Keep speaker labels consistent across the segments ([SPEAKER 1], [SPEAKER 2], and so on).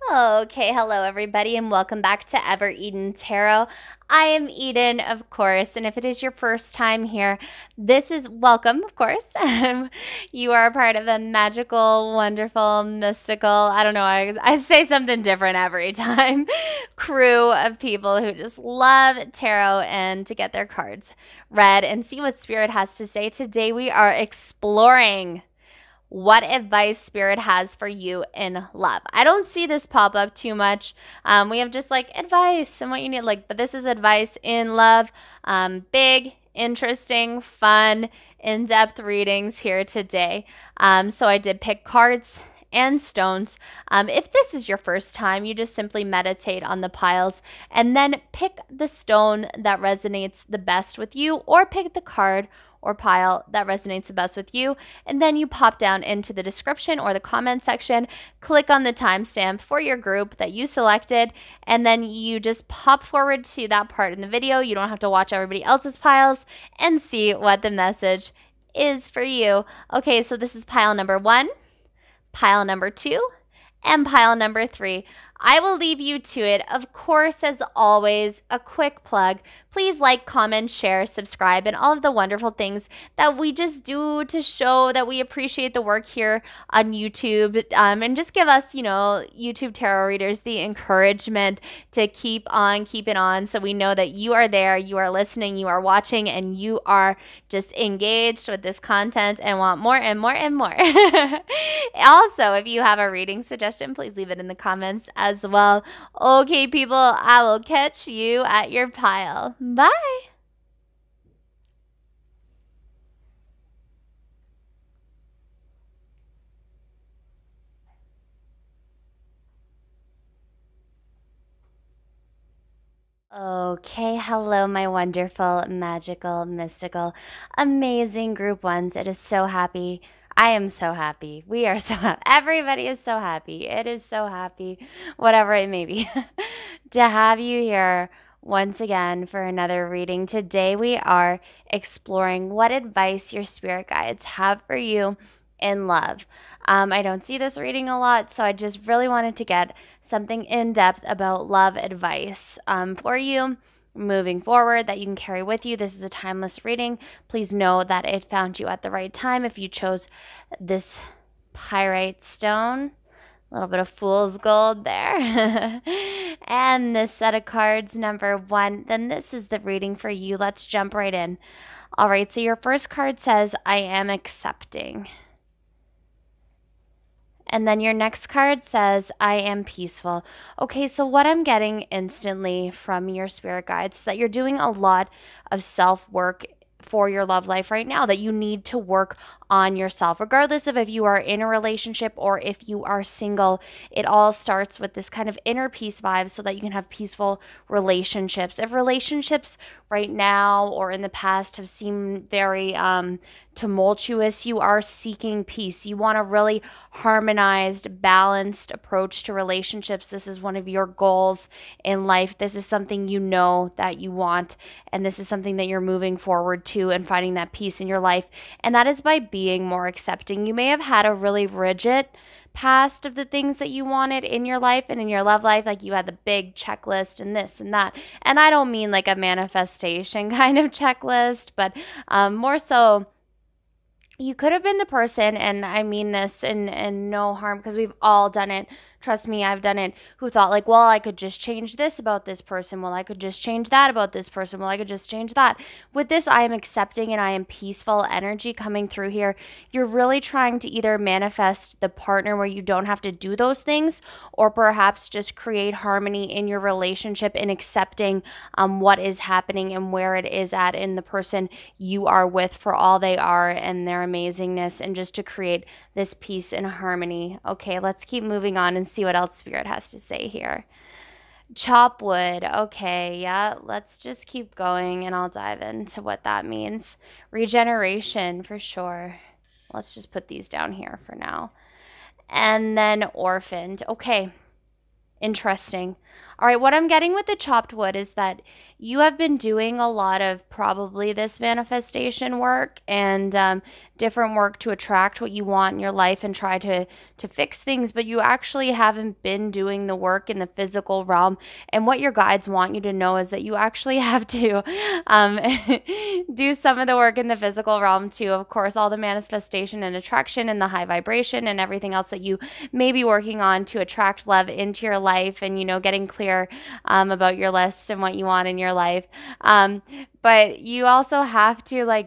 [SPEAKER 1] Okay, hello everybody, and welcome back to Ever Eden Tarot. I am Eden, of course, and if it is your first time here, this is welcome, of course. You are a part of a magical, wonderful, mystical, I don't know, I say something different every time, crew of people who just love tarot and to get their cards read and see what Spirit has to say. Today we are exploring what advice Spirit has for you in love. I don't see this pop up too much. We have just like advice and what you need, but this is advice in love. Big, interesting, fun, in-depth readings here today. So I did pick cards and stones. If this is your first time, you just simply meditate on the piles and then pick the stone that resonates the best with you, or pick the card or pile that resonates the best with you. And then you pop down into the description or the comment section, click on the timestamp for your group that you selected, and then you just pop forward to that part in the video. You don't have to watch everybody else's piles and see what the message is for you. Okay, so this is pile number 1, pile number 2, and pile number 3. I will leave you to it. Of course, as always, a quick plug. Please like, comment, share, subscribe, and all of the wonderful things that we just do to show that we appreciate the work here on YouTube. And just give us, YouTube tarot readers the encouragement to keep on keeping on, so we know that you are there, you are listening, you are watching, and you are just engaged with this content and want more and more and more. Also, if you have a reading suggestion, please leave it in the comments as well. Okay, people, I will catch you at your pile. Bye. Okay, hello, my wonderful, magical, mystical, amazing group ones. It is so happy. I am so happy. We are so happy. Everybody is so happy. It is so happy, whatever it may be, to have you here once again for another reading. Today we are exploring what advice your spirit guides have for you in love. I don't see this reading a lot, so I just really wanted to get something in depth about love advice for you moving forward that you can carry with you. This is a timeless reading. Please know that it found you at the right time if you chose this pyrite stone. A little bit of fool's gold there. And this set of cards, number 1, then this is the reading for you. Let's jump right in. All right, so your first card says, I am accepting. And then your next card says, I am peaceful. Okay, so what I'm getting instantly from your spirit guides is that you're doing a lot of self-work for your love life right now, that you need to work on yourself, regardless of if you are in a relationship or if you are single. It all starts with this kind of inner peace vibe so that you can have peaceful relationships. If relationships right now or in the past have seemed very tumultuous, you are seeking peace. You want a really harmonized, balanced approach to relationships. This is one of your goals in life. This is something you know that you want, and this is something that you're moving forward to and finding that peace in your life. And that is by being more accepting. You may have had a really rigid past of the things that you wanted in your life and in your love life, like you had the big checklist and this and that. And I don't mean like a manifestation kind of checklist, but more so, you could have been the person, and I mean this in no harm, because we've all done it. Trust me, I've done it, who thought like, well, I could just change this about this person. Well, I could just change that about this person. Well, I could just change that. With this, I am accepting and I am peaceful energy coming through here. You're really trying to either manifest the partner where you don't have to do those things, or perhaps just create harmony in your relationship in accepting what is happening and where it is at in the person you are with for all they are and their amazingness, and just to create this peace and harmony. Okay, let's keep moving on and see what else Spirit has to say here. Chop wood. Okay, yeah, let's just keep going and I'll dive into what that means. Regeneration, for sure. Let's just put these down here for now. And then orphaned. Okay, interesting. All right, what I'm getting with the chopped wood is that you have been doing a lot of probably this manifestation work, and different work to attract what you want in your life and try to fix things, but you actually haven't been doing the work in the physical realm. And what your guides want you to know is that you actually have to do some of the work in the physical realm too. Of course, all the manifestation and attraction and the high vibration and everything else that you may be working on to attract love into your life, and getting clear about your list and what you want in your life. But you also have to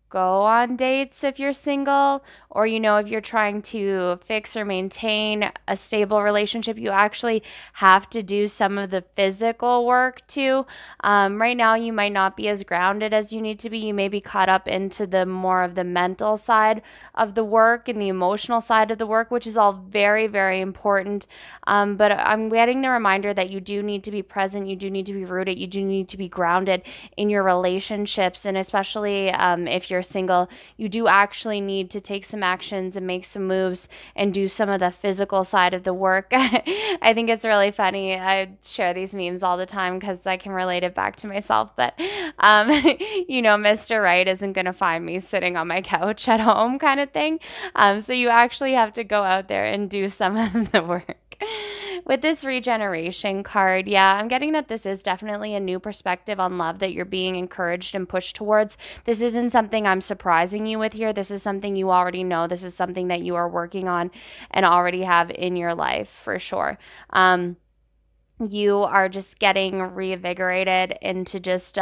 [SPEAKER 1] go on dates if you're single, or if you're trying to fix or maintain a stable relationship, you actually have to do some of the physical work too. Right now you might not be as grounded as you need to be. You may be caught up into the more of the mental side of the work and the emotional side of the work, which is all very, very important. But I'm getting the reminder that you do need to be present, you do need to be rooted, you do need to be grounded in your relationships, and especially if you're single, you do actually need to take some actions and make some moves and do some of the physical side of the work. I think it's really funny. I share these memes all the time because I can relate it back to myself. But, Mr. Right isn't going to find me sitting on my couch at home kind of thing. So you actually have to go out there and do some of the work. With this regeneration card, yeah, I'm getting that this is definitely a new perspective on love that you're being encouraged and pushed towards. This isn't something I'm surprising you with here. This is something you already know. This is something that you are working on and already have in your life for sure. You are just getting reinvigorated into just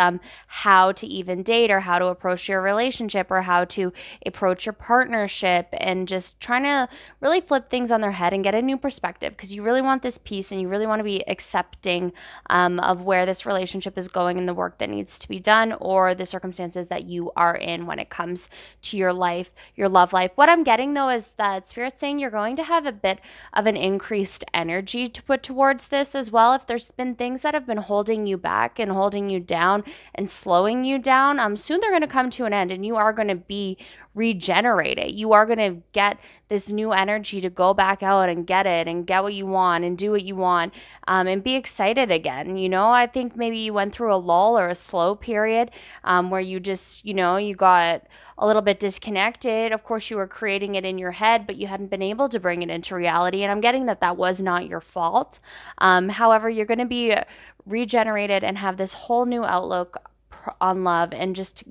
[SPEAKER 1] how to even date, or how to approach your relationship, or how to approach your partnership, and just trying to really flip things on their head and get a new perspective, because you really want this peace and you really want to be accepting of where this relationship is going and the work that needs to be done, or the circumstances that you are in when it comes to your life, your love life. What I'm getting though is that Spirit's saying you're going to have a bit of an increased energy to put towards this as well. If there's been things that have been holding you back and holding you down and slowing you down, soon they're going to come to an end, and you are going to be regenerated. You are going to get this new energy to go back out and get it and get what you want and do what you want, and be excited again. I think maybe you went through a lull or a slow period where you just, you got a little bit disconnected. Of course, you were creating it in your head, but you hadn't been able to bring it into reality. And I'm getting that was not your fault. However, you're going to be regenerated and have this whole new outlook on love, and just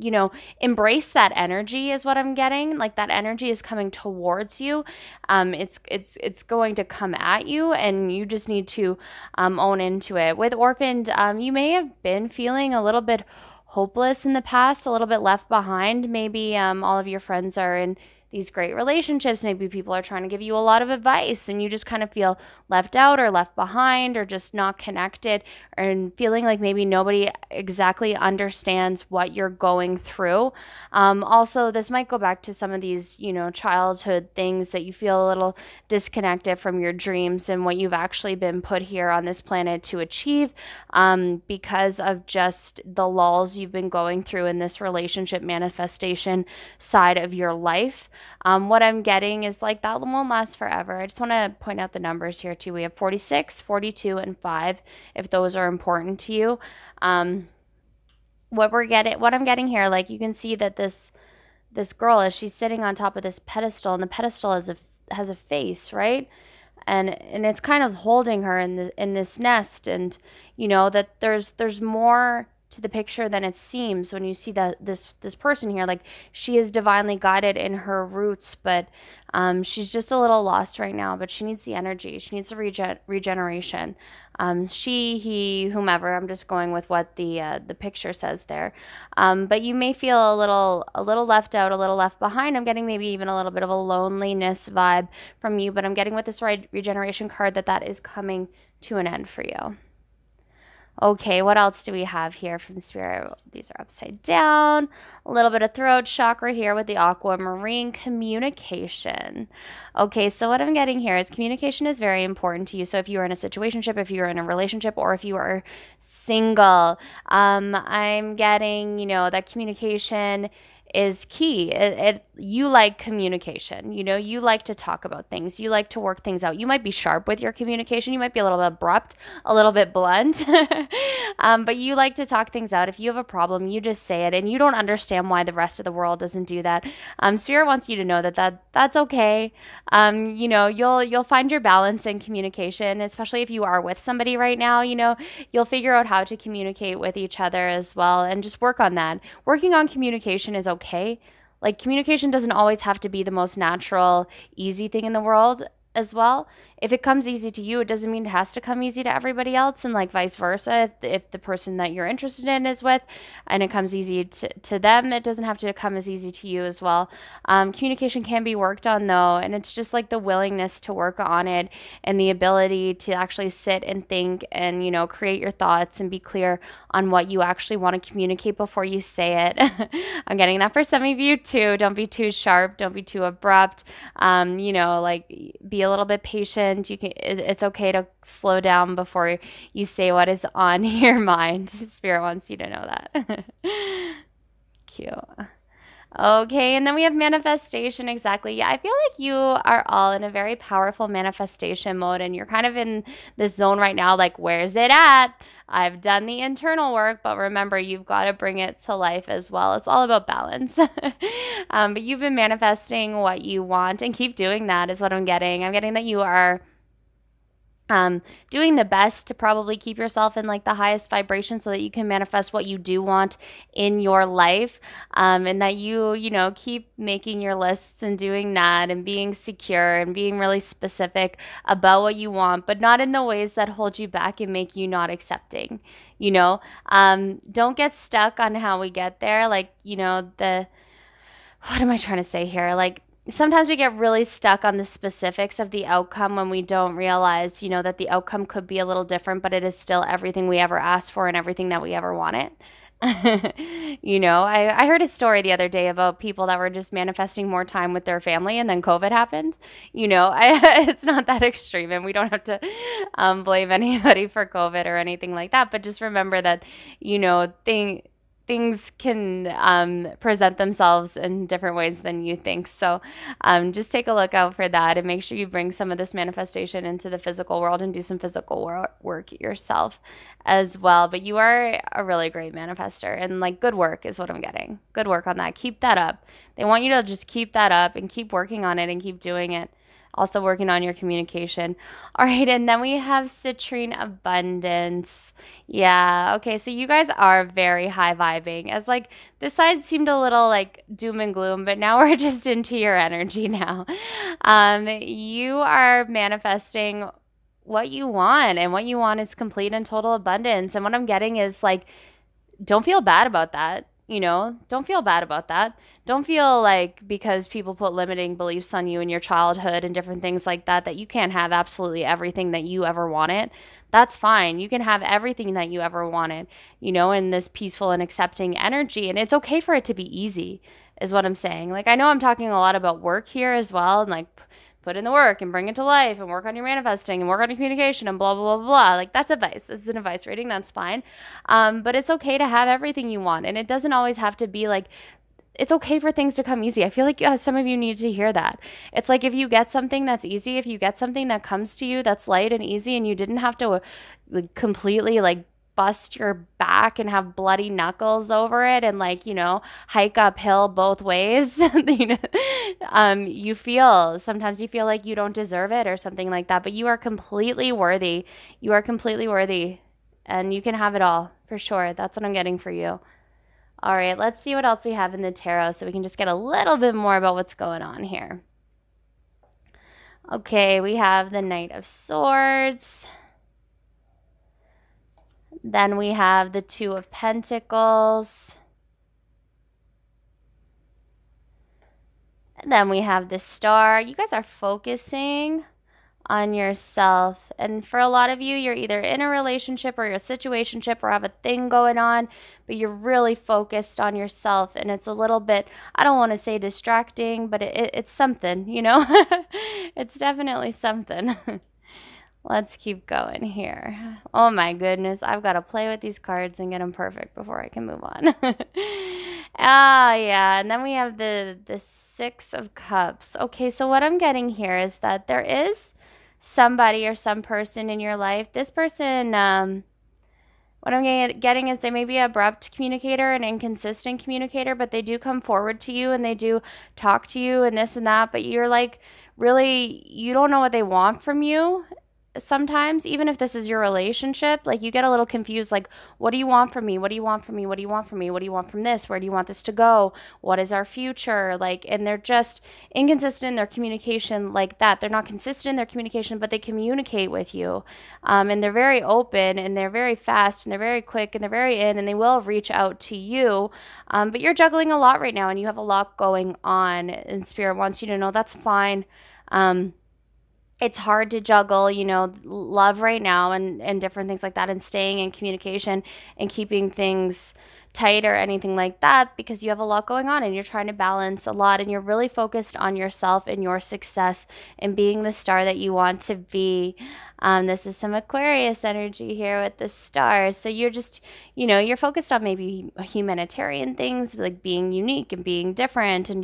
[SPEAKER 1] embrace that energy is what I'm getting. Like, that energy is coming towards you. It's going to come at you, and you just need to own into it. With Orphaned, you may have been feeling a little bit hopeless in the past, a little bit left behind. Maybe all of your friends are in these great relationships. Maybe people are trying to give you a lot of advice, and you just kind of feel left out or left behind, or just not connected, and feeling like maybe nobody exactly understands what you're going through. Also, this might go back to some of these, childhood things that you feel a little disconnected from your dreams and what you've actually been put here on this planet to achieve, because of just the lulls you've been going through in this relationship manifestation side of your life. What I'm getting is that won't last forever. I just want to point out the numbers here too. We have 46, 42, and 5, if those are important to you. What I'm getting here, you can see that this girl, as she's sitting on top of this pedestal, and the pedestal has a face, right? And it's kind of holding her in this nest, and that there's more to the picture than it seems when you see that this person here. She is divinely guided in her roots, but she's just a little lost right now. But she needs the energy, she needs the regeneration. She, he, whomever, I'm just going with what the picture says there. But you may feel a little left out, a little left behind. I'm getting maybe even a little bit of a loneliness vibe from you, but I'm getting with this regeneration card that is coming to an end for you. Okay, what else do we have here from Spirit? These are upside down. A little bit of throat chakra here with the aquamarine. Communication. Okay, so what I'm getting here is communication is very important to you. So if you are in a situationship, if you're in a relationship, or if you are single, I'm getting, that communication is key. You like communication. You like to talk about things. You like to work things out. You might be sharp with your communication. You might be a little bit abrupt, a little bit blunt. But you like to talk things out. If you have a problem, you just say it, and you don't understand why the rest of the world doesn't do that. Spirit wants you to know that's okay. You'll find your balance in communication, especially if you are with somebody right now. You'll figure out how to communicate with each other as well, and just work on that. Working on communication is okay. Like, communication doesn't always have to be the most natural, easy thing in the world as well. If it comes easy to you, it doesn't mean it has to come easy to everybody else, and like vice versa. If the person that you're interested in is with and it comes easy to them, it doesn't have to come as easy to you as well. Communication can be worked on though, and it's just like the willingness to work on it and the ability to actually sit and think and, create your thoughts and be clear on what you actually want to communicate before you say it. I'm getting that for some of you too. Don't be too sharp. Don't be too abrupt. Like, be a little bit patient. It's okay to slow down before you say what is on your mind. Spirit wants you to know that. Cute. Okay, and then we have manifestation. Exactly. Yeah, I feel like you are all in a very powerful manifestation mode, and you're kind of in this zone right now, like, where's it at? I've done the internal work, but remember, you've got to bring it to life as well. It's all about balance. But you've been manifesting what you want, and keep doing that is what I'm getting. I'm getting that you are doing the best to probably keep yourself in like the highest vibration so that you can manifest what you do want in your life, and that you keep making your lists and doing that and being secure and being really specific about what you want, but not in the ways that hold you back and make you not accepting. Don't get stuck on how we get there. Like, what am I trying to say here? Like, sometimes we get really stuck on the specifics of the outcome when we don't realize, that the outcome could be a little different, but it is still everything we ever asked for and everything that we ever wanted. I heard a story the other day about people that were just manifesting more time with their family, and then COVID happened. It's not that extreme, and we don't have to blame anybody for COVID or anything like that. But just remember that, things can present themselves in different ways than you think. So just take a look out for that, and make sure you bring some of this manifestation into the physical world and do some physical work yourself as well. But you are a really great manifester, and like, good work is what I'm getting. Good work on that. Keep that up. They want you to just keep that up and keep working on it and keep doing it. Also working on your communication. All right, and then we have citrine abundance. Yeah, okay, so you guys are very high vibing. As like, this side seemed a little like doom and gloom, but now we're just into your energy now. You are manifesting what you want, and what you want is complete and total abundance. And what I'm getting is like, don't feel bad about that. Don't feel bad about that. Don't feel like because people put limiting beliefs on you in your childhood and different things like that, that you can't have absolutely everything that you ever wanted. That's fine. You can have everything that you ever wanted, in this peaceful and accepting energy. And it's okay for it to be easy, is what I'm saying. Like, I know I'm talking a lot about work here as well, and like, put in the work and bring it to life and work on your manifesting and work on your communication and blah, blah, blah, blah. Like, that's advice. This is an advice reading. That's fine. But it's okay to have everything you want. And it doesn't always have to be like, it's okay for things to come easy. I feel like some of you need to hear that. It's like, if you get something that's easy, if you get something that comes to you that's light and easy, and you didn't have to like, completely like bust your back and have bloody knuckles over it and like, hike uphill both ways. Sometimes you feel like you don't deserve it or something like that, but you are completely worthy. You are completely worthy, and you can have it all for sure. That's what I'm getting for you. All right, let's see what else we have in the tarot so we can just get a little bit more about what's going on here. Okay, we have the Knight of Swords. Then we have the Two of Pentacles. And then we have the Star. You guys are focusing on yourself. And for a lot of you, you're either in a relationship or you're a situationship or have a thing going on, but you're really focused on yourself. And it's a little bit, I don't want to say distracting, but it's something, It's definitely something. Let's keep going here. Oh my goodness, I've got to play with these cards and get them perfect before I can move on. Yeah, and then we have the Six of Cups. Okay, so what I'm getting here is that there is somebody or some person in your life. This person What I'm getting is they may be an abrupt communicator, an inconsistent communicator, but they do come forward to you and they do talk to you and this and that, but you're like, really, you don't know what they want from you sometimes, even if this is your relationship. Like, you get a little confused, like, what do you want from me? What do you want from me? What do you want from me? What do you want from this? Where do you want this to go? What is our future? Like, and they're just inconsistent in their communication like that. They're not consistent in their communication, but they communicate with you. And they're very open and they're very fast and they're very quick and they're very in, and they will reach out to you. But you're juggling a lot right now and you have a lot going on, and Spirit wants you to know that's fine. Um, it's hard to juggle, love right now and different things like that, and staying in communication and keeping things tight or anything like that, because you have a lot going on and you're trying to balance a lot and you're really focused on yourself and your success and being the star that you want to be. This is some Aquarius energy here with the stars. So you're just, you're focused on maybe humanitarian things, like being unique and being different and,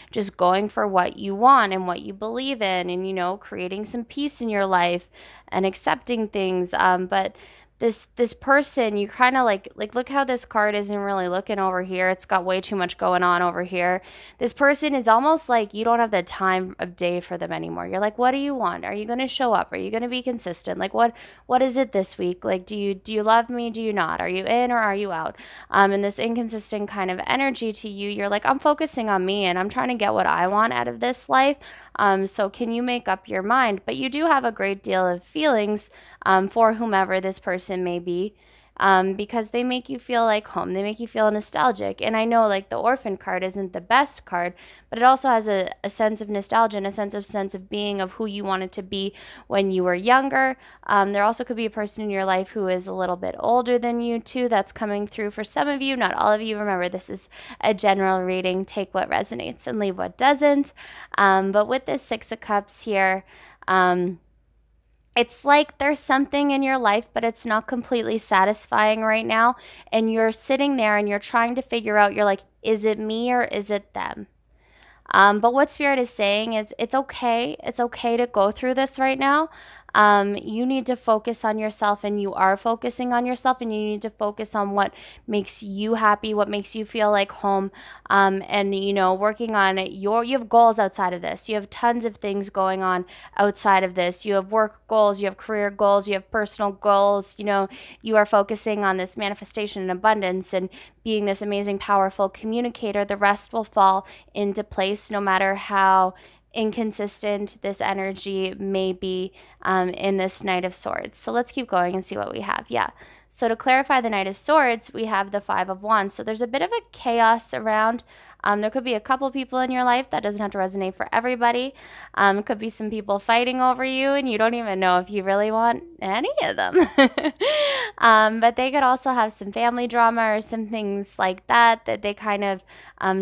[SPEAKER 1] just going for what you want and what you believe in and, creating some peace in your life and accepting things. But this person, you kind of like look how this card isn't really looking over here. It's got way too much going on over here. This person is almost like you don't have the time of day for them anymore. You're like, what do you want? Are you going to show up? Are you going to be consistent? Like, what is it this week? Like, do you love me? Do you not? Are you in or are you out? And this inconsistent kind of energy to you, you're like, I'm focusing on me and I'm trying to get what I want out of this life. So can you make up your mind? But you do have a great deal of feelings for whomever this person may be, because they make you feel like home. They make you feel nostalgic. And I know, like, the orphan card isn't the best card, but it also has a sense of nostalgia and a sense of being, of who you wanted to be when you were younger. There also could be a person in your life who is a little bit older than you too. That's coming through for some of you, not all of you. Remember, this is a general reading. Take what resonates and leave what doesn't. But with this Six of Cups here, it's like there's something in your life, but it's not completely satisfying right now. And you're sitting there and you're trying to figure out, you're like, is it me or is it them? But what Spirit is saying is it's okay. It's okay to go through this right now. You need to focus on yourself, and you are focusing on yourself, and you need to focus on what makes you happy, what makes you feel like home, and working on it. You have goals outside of this. You have tons of things going on outside of this. You have work goals, you have career goals, you have personal goals. You are focusing on this manifestation and abundance and being this amazing, powerful communicator. The rest will fall into place, no matter how inconsistent this energy may be in this Knight of Swords. So let's keep going and see what we have. Yeah. So to clarify the Knight of Swords, we have the Five of Wands. So there's a bit of a chaos around. There could be a couple people in your life. That doesn't have to resonate for everybody. It could be some people fighting over you and you don't even know if you really want any of them. But they could also have some family drama or some things like that they kind of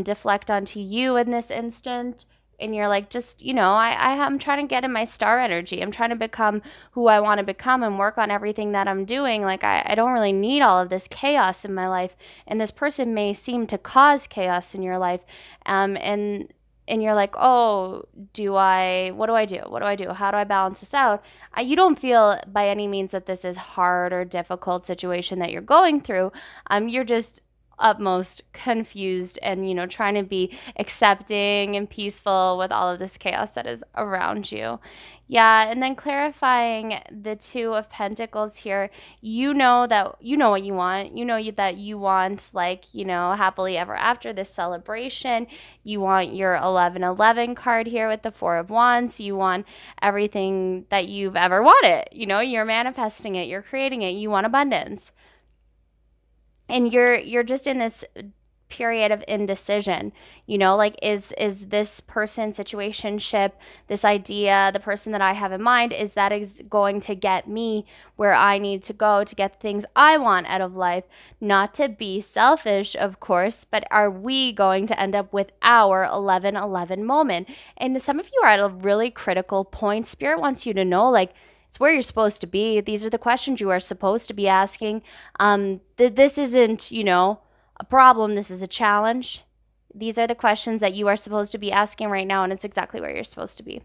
[SPEAKER 1] deflect onto you in this instant. And you're like, just, I'm trying to get in my star energy. I'm trying to become who I want to become and work on everything that I'm doing. Like, I don't really need all of this chaos in my life. And this person may seem to cause chaos in your life. And you're like, oh, what do I do? What do I do? How do I balance this out? You don't feel by any means that this is hard or difficult situation that you're going through. You're just utmost confused and trying to be accepting and peaceful with all of this chaos that is around you. Yeah. And then clarifying the Two of Pentacles here, that what you want. That you want, like, happily ever after, this celebration. You want your 1111 card here with the Four of Wands. You want everything that you've ever wanted. You're manifesting it, you're creating it, you want abundance. And you're just in this period of indecision, like, is this person, situationship, this idea, the person that I have in mind, is going to get me where I need to go to get the things I want out of life? Not to be selfish, of course, but are we going to end up with our 1111 moment? And some of you are at a really critical point. Spirit wants you to know, like, it's where you're supposed to be. These are the questions you are supposed to be asking. This isn't, a problem. This is a challenge. These are the questions that you are supposed to be asking right now, and it's exactly where you're supposed to be.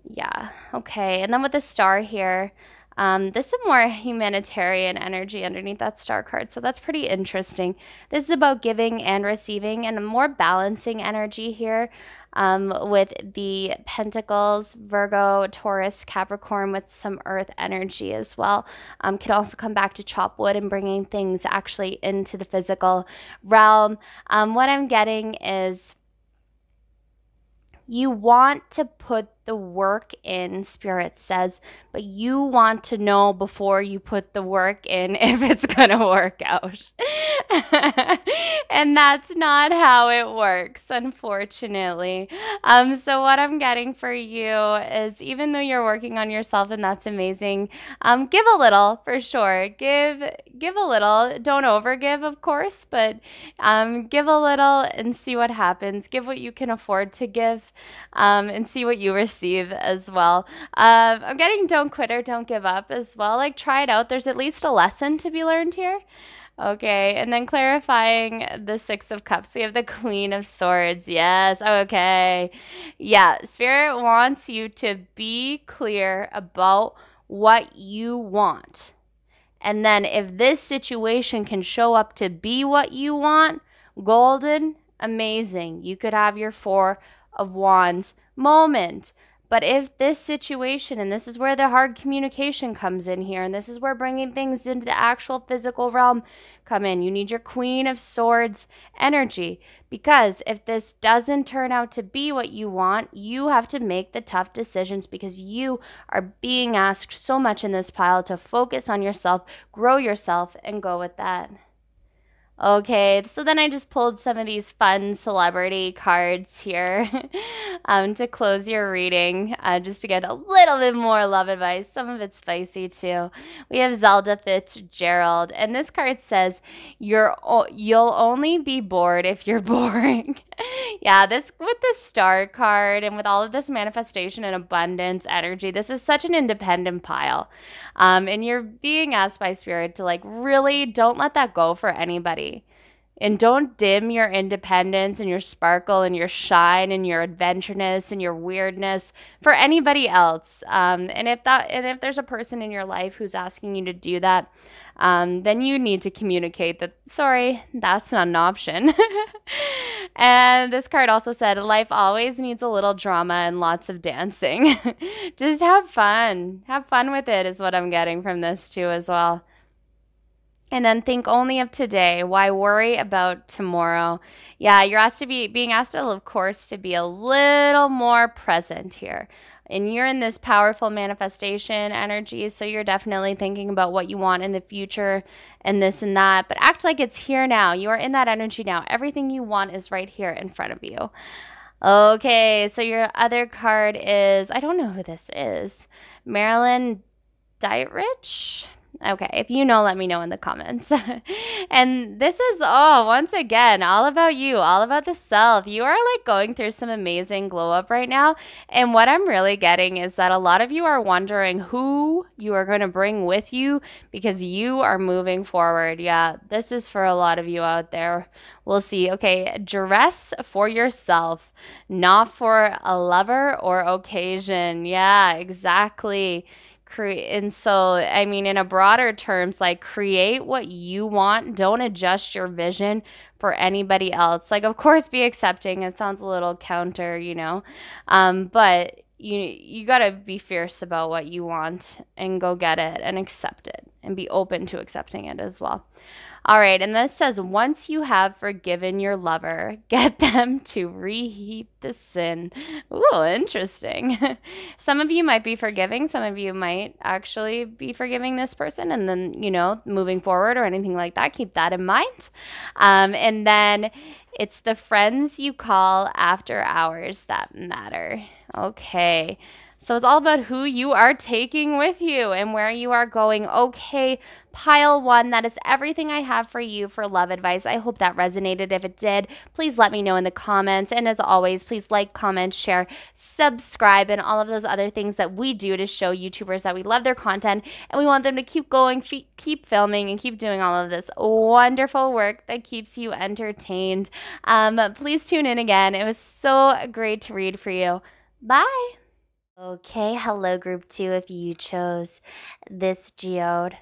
[SPEAKER 1] Yeah. Okay. And then with the Star here, There's some more humanitarian energy underneath that star card, so that's pretty interesting. This is about giving and receiving and a more balancing energy here, with the Pentacles, Virgo, Taurus, Capricorn with some earth energy as well. Could also come back to chop wood and bringing things actually into the physical realm. What I'm getting is you want to put the work in, Spirit says, but you want to know before you put the work in if it's going to work out. And that's not how it works, unfortunately. So what I'm getting for you is, even though you're working on yourself and that's amazing, give a little for sure. Give a little. Don't overgive, of course, but give a little and see what happens. Give what you can afford to give, and see what you receive as well. I'm getting don't quit or don't give up as well. Like, try it out. There's at least a lesson to be learned here. Okay, and then clarifying the Six of Cups. We have the Queen of Swords. Yes, okay. Yeah, Spirit wants you to be clear about what you want. And then if this situation can show up to be what you want, golden, amazing. You could have your Four of Wands moment. But if this situation, and this is where the hard communication comes in here, and this is where bringing things into the actual physical realm come in, you need your Queen of Swords energy. Because if this doesn't turn out to be what you want, you have to make the tough decisions, because you are being asked so much in this pile to focus on yourself, grow yourself, and go with that. Okay, so then I just pulled some of these fun celebrity cards here to close your reading, just to get a little bit more love advice. Some of it's spicy too. We have Zelda Fitzgerald, and this card says, you'll only be bored if you're boring. Yeah, this with the star card and with all of this manifestation and abundance energy, this is such an independent pile. And you're being asked by Spirit to, like, really don't let that go for anybody. And don't dim your independence and your sparkle and your shine and your adventureness and your weirdness for anybody else. And if there's a person in your life who's asking you to do that, then you need to communicate that, sorry, that's not an option. And this card also said, life always needs a little drama and lots of dancing. Just have fun. Have fun with it is what I'm getting from this too as well. And then think only of today. Why worry about tomorrow? Yeah, you're being asked, of course, to be a little more present here. And you're in this powerful manifestation energy, so you're definitely thinking about what you want in the future and this and that. But act like it's here now. You are in that energy now. Everything you want is right here in front of you. Okay, so your other card is, I don't know who this is. Marilyn Dietrich? Okay, if you know, let me know in the comments. And this is, once again, all about you, all about the self. You are, like, going through some amazing glow up right now. And what I'm really getting is that a lot of you are wondering who you are going to bring with you, because you are moving forward. Yeah, this is for a lot of you out there. We'll see. Okay, dress for yourself, not for a lover or occasion. Yeah, exactly. And so, I mean, in a broader terms, like, create what you want. Don't adjust your vision for anybody else. Like, of course, be accepting. It sounds a little counter, but you got to be fierce about what you want and go get it and accept it and be open to accepting it as well. All right, and this says, once you have forgiven your lover, get them to reheap the sin. Ooh, interesting. Some of you might be forgiving. Some of you might actually be forgiving this person and then, moving forward or anything like that. Keep that in mind. And then it's the friends you call after hours that matter. Okay. So it's all about who you are taking with you and where you are going. Okay, pile one, that is everything I have for you for love advice. I hope that resonated. If it did, please let me know in the comments. And as always, please like, comment, share, subscribe, and all of those other things that we do to show YouTubers that we love their content and we want them to keep going, keep filming, and keep doing all of this wonderful work that keeps you entertained. Please tune in again. It was so great to read for you. Bye. Okay, hello group 2 if you chose this geode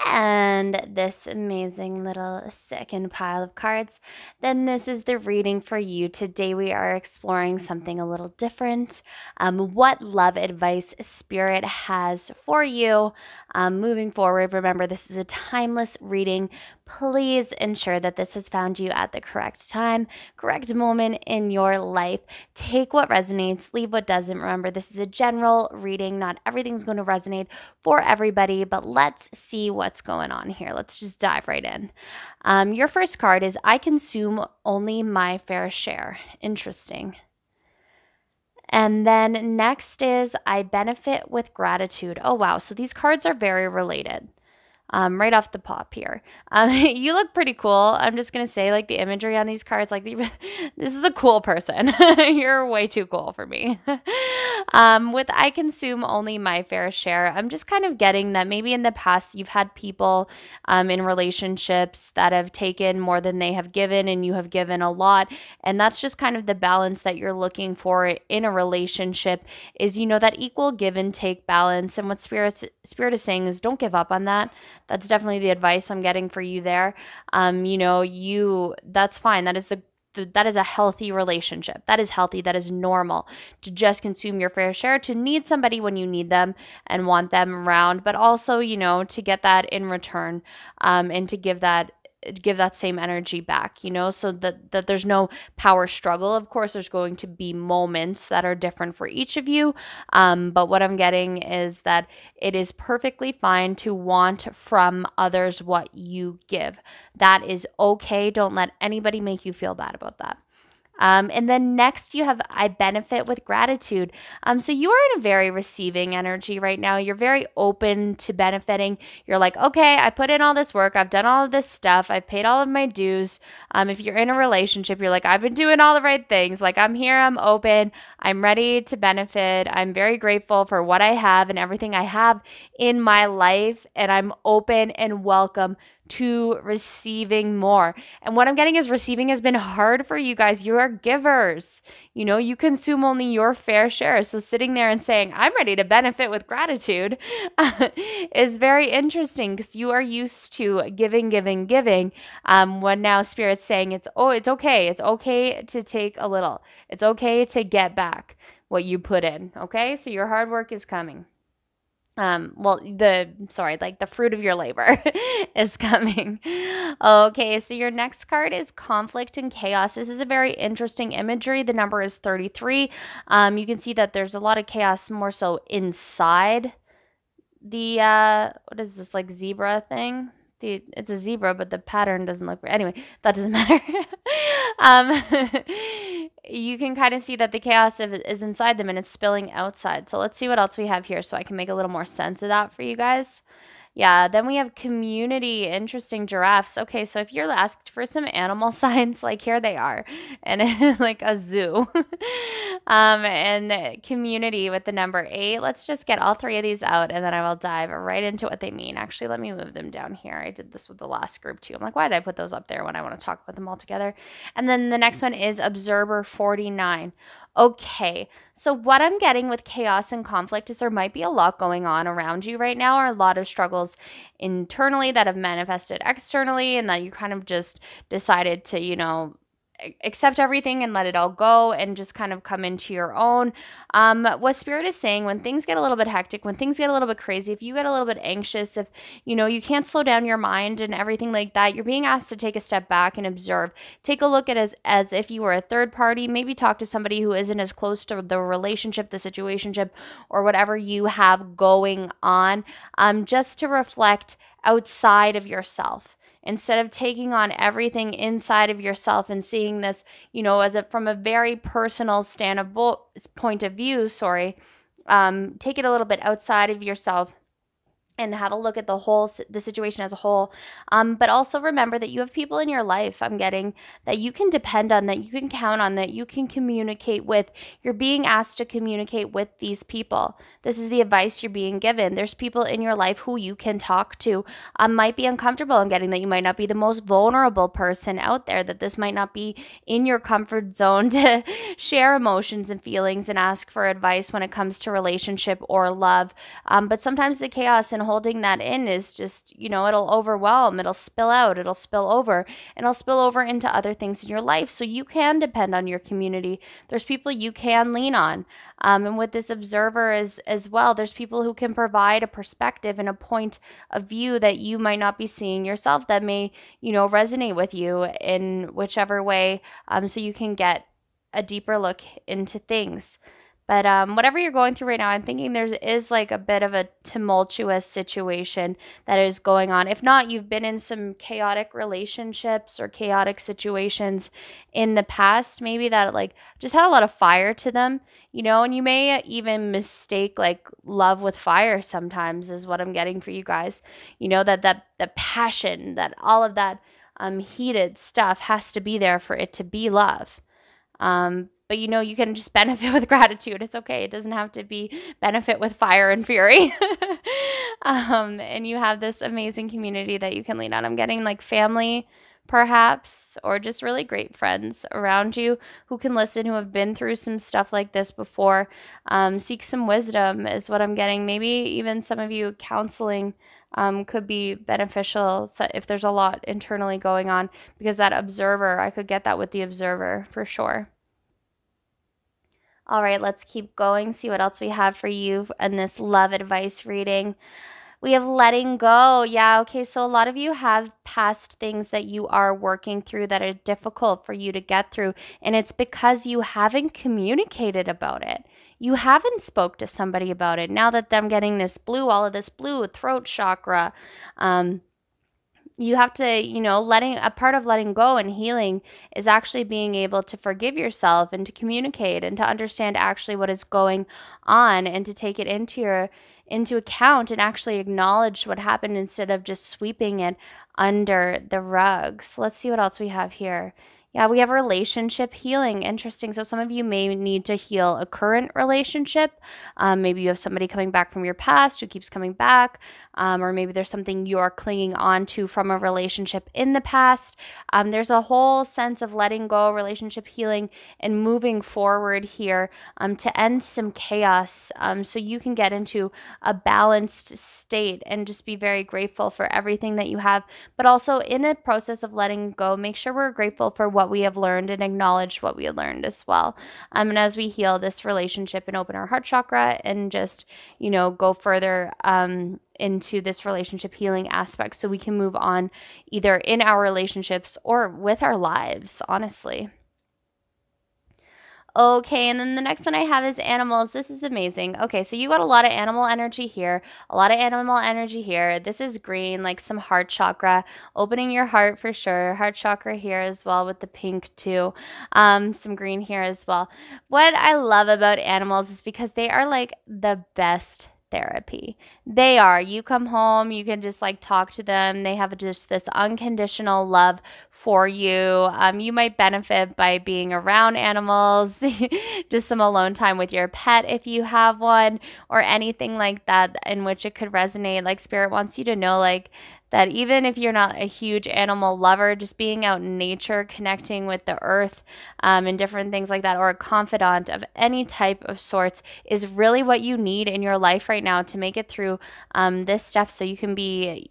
[SPEAKER 1] and this amazing little second pile of cards, then this is the reading for you. Today we are exploring something a little different. What love advice Spirit has for you moving forward. Remember, this is a timeless reading. Please ensure that this has found you at the correct time, correct moment in your life. Take what resonates, leave what doesn't. Remember, this is a general reading. Not everything's going to resonate for everybody, but let's see what's going on here. Let's just dive right in. Your first card is I consume only my fair share. Interesting. And then next is I benefit with gratitude. Oh, wow. So these cards are very related. Right off the pop here. You look pretty cool. I'm just gonna say, like, the imagery on these cards, like, this is a cool person. You're way too cool for me. With I consume only my fair share, I'm just kind of getting that maybe in the past you've had people in relationships that have taken more than they have given, and you have given a lot. And that's just kind of the balance that you're looking for in a relationship is, that equal give and take balance. And what Spirit is saying is don't give up on that. That's definitely the advice I'm getting for you there. That's fine. That is a healthy relationship. That is healthy. That is normal to just consume your fair share, to need somebody when you need them and want them around, but also, to get that in return, and to give that same energy back, so that there's no power struggle. Of course, there's going to be moments that are different for each of you. But what I'm getting is that it is perfectly fine to want from others what you give. That is okay. Don't let anybody make you feel bad about that. And then next you have I benefit with gratitude. So you are in a very receiving energy right now. You're very open to benefiting. You're like, okay, I put in all this work. I've done all of this stuff. I've paid all of my dues. If you're in a relationship, you're like, I've been doing all the right things. Like, I'm here, I'm open, I'm ready to benefit. I'm very grateful for what I have and everything I have in my life. And I'm open and welcome to receiving more. And what I'm getting is receiving has been hard for you guys. You are givers. You consume only your fair share. So sitting there and saying, I'm ready to benefit with gratitude is very interesting because you are used to giving, giving, giving. When now Spirit's saying it's okay. It's okay to take a little. It's okay to get back what you put in. Okay. So your hard work is coming. The fruit of your labor is coming. Okay, so your next card is conflict and chaos. This is a very interesting imagery. The number is 33. You can see that there's a lot of chaos more so inside the what is this, like, zebra thing? It's a zebra, but the pattern doesn't look right. Anyway, that doesn't matter. um, you can kind of see that the chaos is inside them and it's spilling outside. So let's see what else we have here so I can make a little more sense of that for you guys. Yeah, then we have community, interesting giraffes. Okay, so if you're asked for some animal signs, like, here they are, and like a zoo. And community with the number 8. Let's just get all 3 of these out, and then I will dive right into what they mean. Actually, let me move them down here. I did this with the last group too. I'm like, why did I put those up there when I want to talk about them all together? And then the next one is observer 49. Okay, so what I'm getting with chaos and conflict is there might be a lot going on around you right now, or a lot of struggles internally that have manifested externally, and that you kind of just decided to, accept everything and let it all go and just kind of come into your own. What Spirit is saying, when things get a little bit hectic, when things get a little bit crazy, if you get a little bit anxious, if you can't slow down your mind and everything like that, you're being asked to take a step back and observe. Take a look at it as if you were a third party. Maybe talk to somebody who isn't as close to the relationship, the situationship, or whatever you have going on, just to reflect outside of yourself. Instead of taking on everything inside of yourself and seeing this, from a very personal point of view, take it a little bit outside of yourself and have a look at the situation as a whole. But also remember that you have people in your life, I'm getting, that you can depend on, that you can count on, that you can communicate with. You're being asked to communicate with these people. This is the advice you're being given. There's people in your life who you can talk to. Might be uncomfortable. I'm getting that you might not be the most vulnerable person out there, that this might not be in your comfort zone to share emotions and feelings and ask for advice when it comes to relationship or love. But sometimes the chaos and holding that in is just, it'll overwhelm, it'll spill out, it'll spill over, and it'll spill over into other things in your life. So you can depend on your community. There's people you can lean on. And with this observer as well, there's people who can provide a perspective and a point of view that you might not be seeing yourself, that may, resonate with you in whichever way, so you can get a deeper look into things. But whatever you're going through right now, I'm thinking there is like a bit of a tumultuous situation that is going on. If not, you've been in some chaotic relationships or chaotic situations in the past, maybe that like just had a lot of fire to them, and you may even mistake like love with fire sometimes is what I'm getting for you guys. That the passion, that all of that heated stuff has to be there for it to be love. But you can just benefit with gratitude. It's okay. It doesn't have to be benefit with fire and fury. And you have this amazing community that you can lean on. I'm getting like family, perhaps, or just really great friends around you who can listen, who have been through some stuff like this before. Seek some wisdom is what I'm getting. Maybe even some of you counseling could be beneficial if there's a lot internally going on, because that observer, I could get that with the observer for sure. All right, let's keep going, see what else we have for you in this love advice reading. We have letting go. Yeah, okay, so a lot of you have past things that you are working through that are difficult for you to get through, and it's because you haven't communicated about it. You haven't spoke to somebody about it. Now that I'm getting this blue, all of this blue, throat chakra, you have to, letting a part of letting go and healing is actually being able to forgive yourself and to communicate and to understand actually what is going on and to take it into account and actually acknowledge what happened instead of just sweeping it under the rug. So let's see what else we have here. Yeah, we have relationship healing. Interesting. So some of you may need to heal a current relationship. Maybe you have somebody coming back from your past who keeps coming back. Or maybe there's something you're clinging on to from a relationship in the past. There's a whole sense of letting go, relationship healing, and moving forward here to end some chaos, so you can get into a balanced state and just be very grateful for everything that you have. But also in a process of letting go, make sure we're grateful for what we have learned and acknowledge what we have learned as well. And as we heal this relationship and open our heart chakra and just, go further into this relationship healing aspect so we can move on either in our relationships or with our lives, honestly. Okay, and then the next one I have is animals. This is amazing. Okay, so you got a lot of animal energy here, a lot of animal energy here. This is green, like some heart chakra, opening your heart for sure. Heart chakra here as well with the pink too. Some green here as well. What I love about animals is because they are like the best therapy. They are. You come home, you can just like talk to them. They have just this unconditional love for you. You might benefit by being around animals, just some alone time with your pet if you have one, or anything like that in which it could resonate. Like Spirit wants you to know, like, that even if you're not a huge animal lover, just being out in nature, connecting with the earth, and different things like that, or a confidant of any type of sorts is really what you need in your life right now to make it through this step so you can be,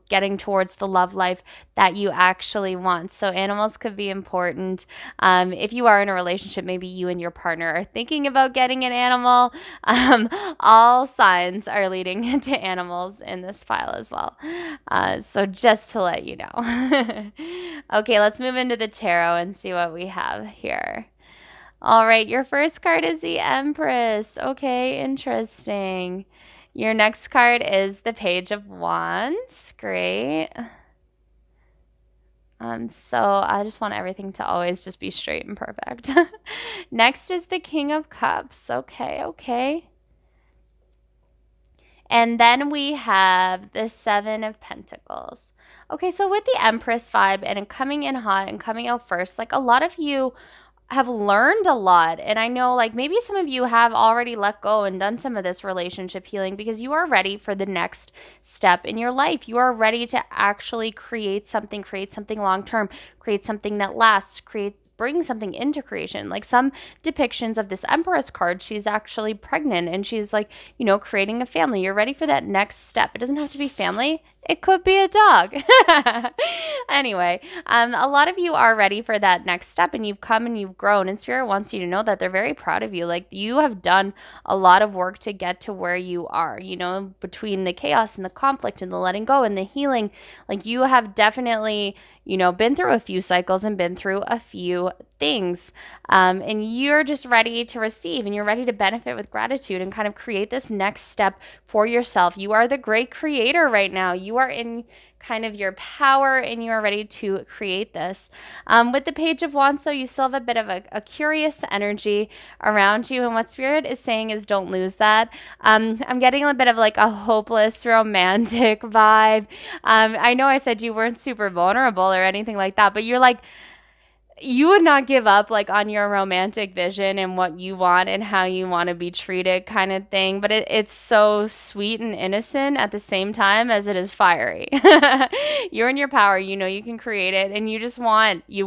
[SPEAKER 1] getting towards the love life that you actually want. So animals could be important. If you are in a relationship, maybe you and your partner are thinking about getting an animal. All signs are leading to animals in this file as well. So just to let you know. Okay, let's move into the tarot and see what we have here. All right, your first card is the Empress. Okay, interesting. Your next card is the Page of Wands. Great. So I just want everything to always just be straight and perfect. Next is the King of Cups. Okay, okay. And then we have the Seven of Pentacles. Okay, so with the Empress vibe and coming in hot and coming out first, like a lot of you have learned a lot. And I know like maybe some of you have already let go and done some of this relationship healing because you are ready for the next step in your life. You are ready to actually create something long term, create something that lasts, bring something into creation. Like some depictions of this Empress card, she's actually pregnant and she's like, creating a family. You're ready for that next step. It doesn't have to be family. It could be a dog. Anyway, a lot of you are ready for that next step and you've come and you've grown, and Spirit wants you to know that they're very proud of you. Like you have done a lot of work to get to where you are, between the chaos and the conflict and the letting go and the healing. Like you have definitely, been through a few cycles and been through a few things. And you're just ready to receive and you're ready to benefit with gratitude and kind of create this next step for yourself. You are the great creator right now. You are in kind of your power and you are ready to create this. With the Page of Wands, though, you still have a bit of a curious energy around you. And what Spirit is saying is don't lose that. I'm getting a bit of like a hopeless romantic vibe. I know I said you weren't super vulnerable or anything like that, but you're like, you would not give up like on your romantic vision and what you want and how you want to be treated kind of thing, but it's so sweet and innocent at the same time as it is fiery. You're in your power, you can create it, and you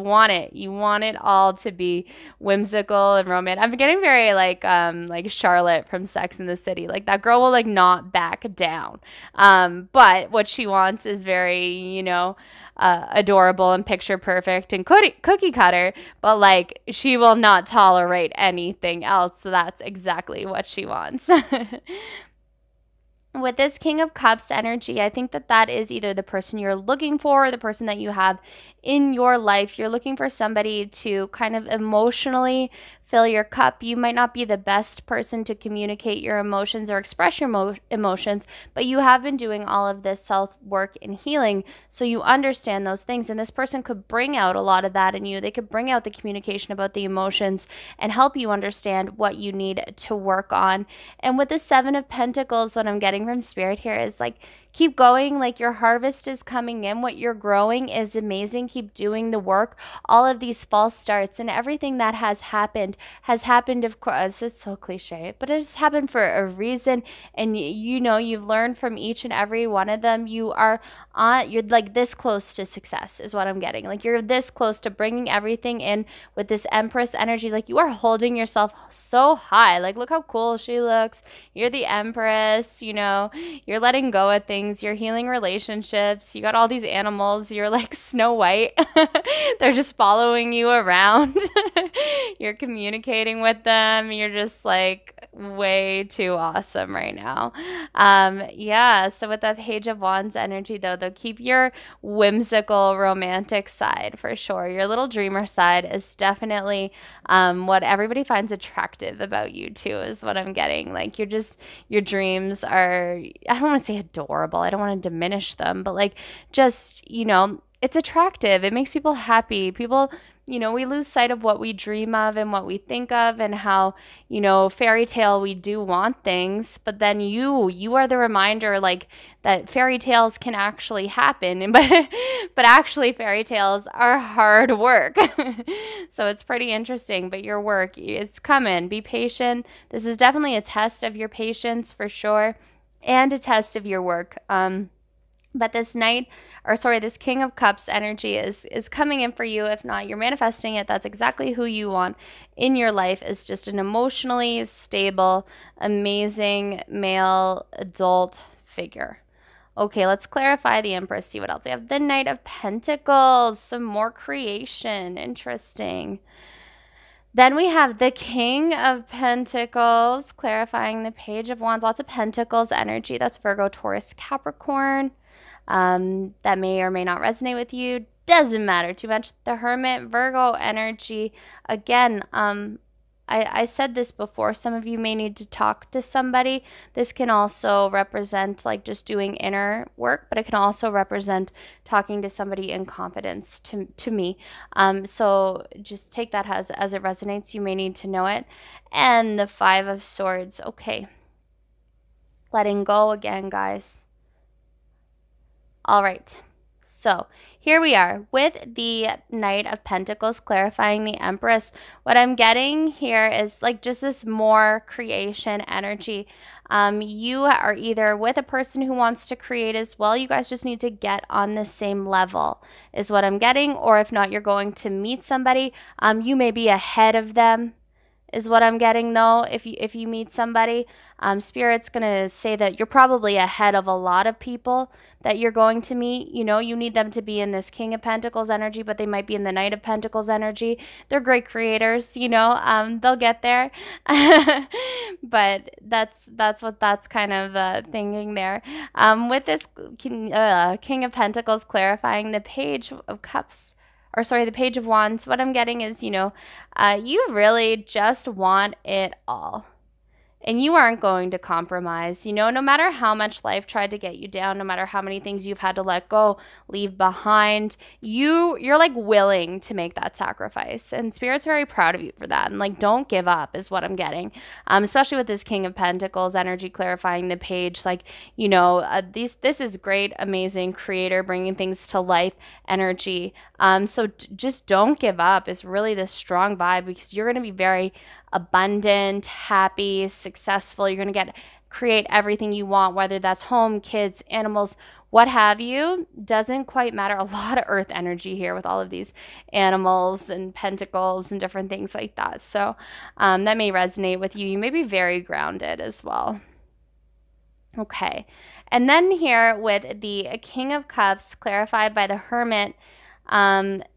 [SPEAKER 1] want it all to be whimsical and romantic. I'm getting very like Charlotte from Sex and the City. Like that girl will like not back down, but what she wants is very adorable and picture perfect and cookie cutter, but like she will not tolerate anything else. So that's exactly what she wants. With this King of Cups energy, I think that is either the person you're looking for or the person that you have in your life. You're looking for somebody to kind of emotionally fill your cup. You might not be the best person to communicate your emotions or express your emotions, but you have been doing all of this self-work and healing, so you understand those things. And this person could bring out a lot of that in you. They could bring out the communication about the emotions and help you understand what you need to work on. And with the Seven of Pentacles, what I'm getting from Spirit here is like, keep going. Like your harvest is coming in. What you're growing is amazing. Keep doing the work. All of these false starts and everything that has happened, of course. This is so cliche, but it has happened for a reason. And you've learned from each and every one of them. You're like this close to success is what I'm getting. Like you're this close to bringing everything in with this Empress energy. Like you are holding yourself so high. Like look how cool she looks. You're the Empress, you're letting go of things. You're healing relationships. You got all these animals. You're like Snow White. They're just following you around. You're communicating with them. You're just like way too awesome right now. Yeah. So with that Page of Wands energy, though, keep your whimsical, romantic side for sure. Your little dreamer side is definitely what everybody finds attractive about you too. Is what I'm getting. Like your dreams are. I don't want to say adorable. I don't want to diminish them, but like just, it's attractive. It makes people happy. People, we lose sight of what we dream of and what we think of and how, fairy tale, we do want things, but then you are the reminder like that fairy tales can actually happen. But actually fairy tales are hard work. So it's pretty interesting, but your work, it's coming. Be patient. This is definitely a test of your patience for sure, and a test of your work. But this King of Cups energy is coming in for you. If not, you're manifesting it. That's exactly who you want in your life, is just an emotionally stable, amazing male adult figure. Okay, let's clarify the Empress. See what else we have. The Knight of Pentacles, some more creation. Interesting. Then we have the King of Pentacles, clarifying the Page of Wands. Lots of Pentacles energy. That's Virgo, Taurus, Capricorn. That may or may not resonate with you. Doesn't matter too much. The Hermit, Virgo energy. Again, I said this before. Some of you may need to talk to somebody. This can also represent like just doing inner work, but it can also represent talking to somebody in confidence to me. So just take that as it resonates. You may need to know it. And the Five of Swords. Okay. Letting go again, guys. All right. So here we are with the Knight of Pentacles clarifying the Empress. What I'm getting here is like just this more creation energy. You are either with a person who wants to create as well. You guys just need to get on the same level is what I'm getting. Or if not, you're going to meet somebody. You may be ahead of them is what I'm getting though. If you meet somebody, Spirit's gonna say that you're probably ahead of a lot of people that you're going to meet. You know, you need them to be in this King of Pentacles energy, but they might be in the Knight of Pentacles energy. They're great creators, you know. They'll get there, but that's what that's kind of thinking there. With this King of Pentacles clarifying the Page of Cups, or sorry, the Page of Wands, what I'm getting is, you know, you really just want it all. And you aren't going to compromise. You know, no matter how much life tried to get you down, no matter how many things you've had to let go, leave behind, you're like willing to make that sacrifice. And Spirit's very proud of you for that. And like, don't give up is what I'm getting. Especially with this King of Pentacles energy clarifying the Page. Like, you know, this is great, amazing creator bringing things to life energy. So just don't give up is really the strong vibe, because you're going to be very abundant, happy, successful. You're going to create everything you want, whether that's home, kids, animals, what have you. Doesn't quite matter. A lot of earth energy here with all of these animals and pentacles and different things like that. So that may resonate with you. You may be very grounded as well. Okay. And then here with the King of Cups clarified by the Hermit,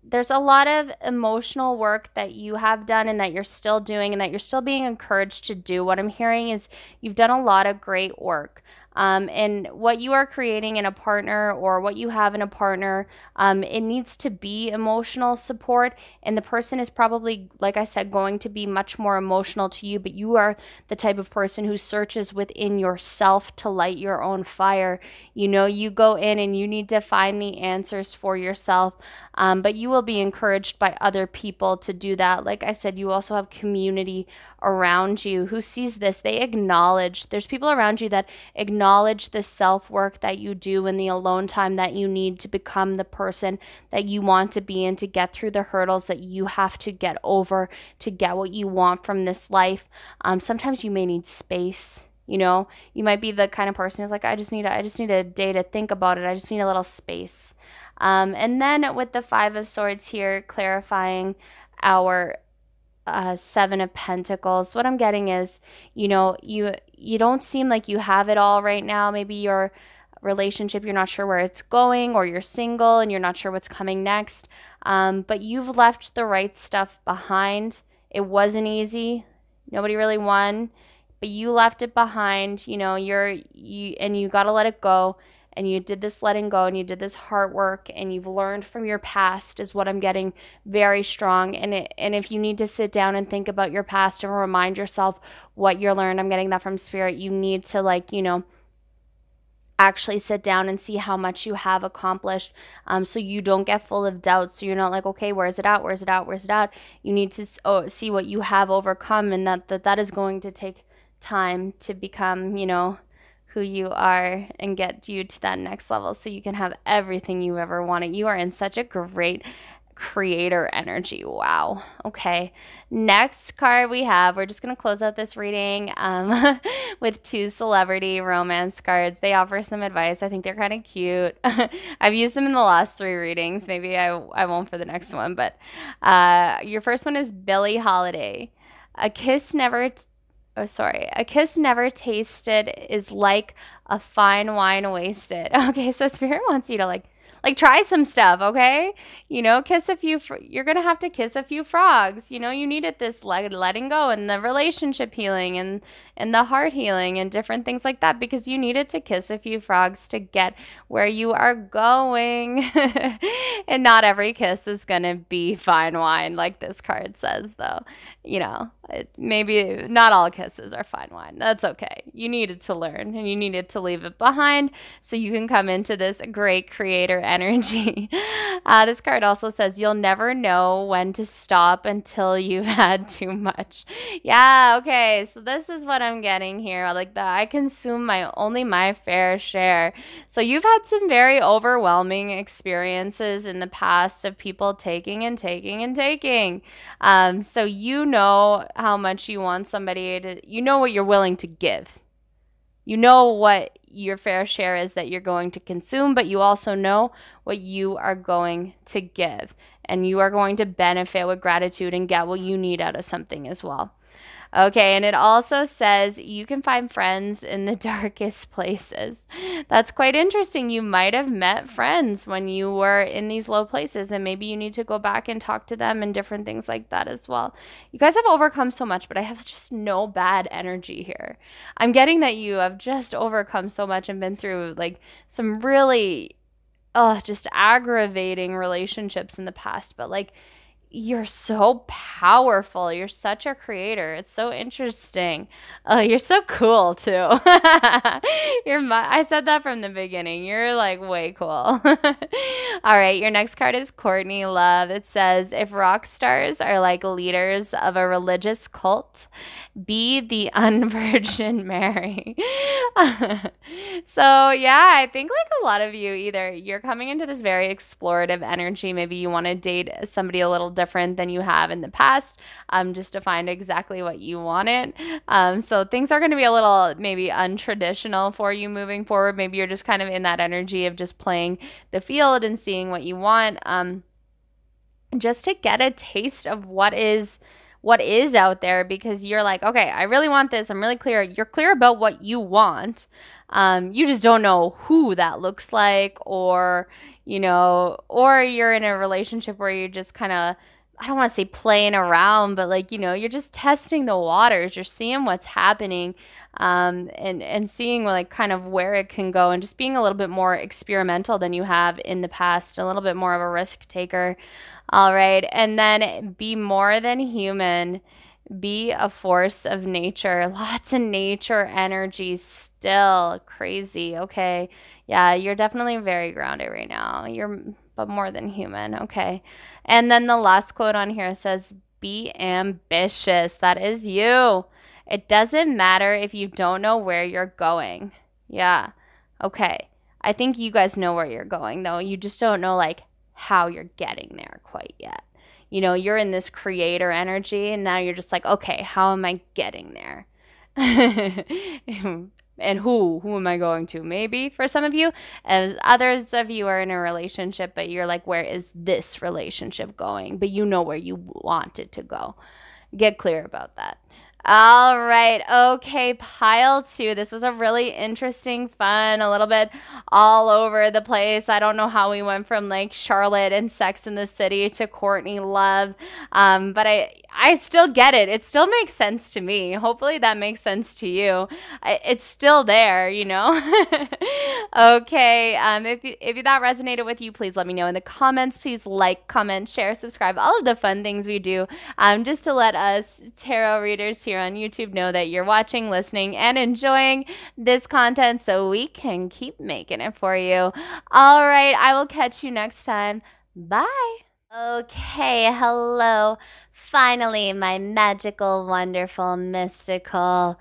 [SPEAKER 1] there's a lot of emotional work that you have done and that you're still doing and that you're still being encouraged to do. What I'm hearing is you've done a lot of great work. And what you are creating in a partner, or what you have in a partner, it needs to be emotional support. And the person is probably, like I said, going to be much more emotional to you, but you are the type of person who searches within yourself to light your own fire. You know, you go in and you need to find the answers for yourself. But you will be encouraged by other people to do that. Like I said, you also have community around you who sees this. They acknowledge, there's people around you that acknowledge the self-work that you do and the alone time that you need to become the person that you want to be and to get through the hurdles that you have to get over to get what you want from this life. Sometimes you may need space. You know, you might be the kind of person who's like, I just need a day to think about it. I just need a little space. And then with the Five of Swords here, clarifying our Seven of Pentacles, what I'm getting is, you know, you don't seem like you have it all right now. Maybe your relationship, you're not sure where it's going, or you're single and you're not sure what's coming next. But you've left the right stuff behind. It wasn't easy. Nobody really won, but you left it behind. You know, and you got to let it go. And you did this letting go, and you did this hard work, and you've learned from your past is what I'm getting very strong. And if you need to sit down and think about your past and remind yourself what you learned, I'm getting that from Spirit. You need to, like, you know, actually sit down and see how much you have accomplished, so you don't get full of doubt. So you're not like, okay, where's it out? Where's it out? Where's it out? You need to see what you have overcome, and that is going to take time to become, you know, who you are and get you to that next level so you can have everything you ever wanted. You are in such a great creator energy. Wow. Okay. Next card we have, we're just going to close out this reading with two celebrity romance cards. They offer some advice. I think they're kind of cute. I've used them in the last three readings. Maybe I won't for the next one, but your first one is Billie Holiday. A kiss never tasted is like a fine wine wasted. Okay, so Spirit wants you to like try some stuff, okay? You know, you're going to have to kiss a few frogs. You know, you needed this letting go and the relationship healing and the heart healing and different things like that, because you needed to kiss a few frogs to get where you are going. And not every kiss is going to be fine wine, like this card says, though. You know, maybe not all kisses are fine wine. That's okay. You needed to learn, and you needed to leave it behind so you can come into this great creator energy. This card also says you'll never know when to stop until you've had too much. Yeah, okay. So this is what I'm getting here. Like that I consume my fair share. So you've had some very overwhelming experiences in the past of people taking and taking and taking. So you know how much you want somebody to, you know what you're willing to give. You know what your fair share is that you're going to consume, but you also know what you are going to give. And you are going to benefit with gratitude and get what you need out of something as well. Okay, and it also says you can find friends in the darkest places. That's quite interesting. You might have met friends when you were in these low places, and maybe you need to go back and talk to them and different things like that as well. You guys have overcome so much, but I have just no bad energy here. I'm getting that you have just overcome so much and been through like some really, just aggravating relationships in the past, but like, you're so powerful. You're such a creator. It's so interesting. You're so cool too. I said that from the beginning. You're like way cool. All right, your next card is Courtney Love. It says, if rock stars are like leaders of a religious cult, be the unvirgin Mary. So yeah, I think like a lot of you, either you're coming into this very explorative energy. Maybe you want to date somebody a little different than you have in the past, just to find exactly what you wanted. So things are going to be a little maybe untraditional for you moving forward. Maybe you're just kind of in that energy of just playing the field and seeing what you want, just to get a taste of what is out there, because you're like, okay, I really want this. I'm really clear. You're clear about what you want. You just don't know who that looks like, or, or you're in a relationship where you're just kind of, I don't want to say playing around, but like, you're just testing the waters. You're seeing what's happening, and seeing like kind of where it can go, and just being a little bit more experimental than you have in the past, a little bit more of a risk taker. All right. And then be more than human. Be a force of nature. Lots of nature energy still. Crazy. Okay. Yeah, you're definitely very grounded right now. But more than human. Okay. And then the last quote on here says, be ambitious. That is you. It doesn't matter if you don't know where you're going. Yeah. Okay. I think you guys know where you're going, though. You just don't know like how you're getting there quite yet. You're in this creator energy, and now you're just like, okay, how am I getting there? And who am I going to? Maybe for some of you, and others of you are in a relationship, but you're like, where is this relationship going? But you know where you want it to go. Get clear about that. All right. Okay. Pile 2. This was a really interesting, fun, a little bit all over the place. I don't know how we went from like Charlotte and Sex in the City to Courtney Love. But I still get it. It still makes sense to me. Hopefully that makes sense to you. It's still there, Okay. If that resonated with you, please let me know in the comments. Please like, comment, share, subscribe, all of the fun things we do, just to let us tarot readers here on YouTube know that you're watching, listening, and enjoying this content, so we can keep making it for you. All right. I will catch you next time. Bye. Okay. Hello. Finally, my magical, wonderful, mystical,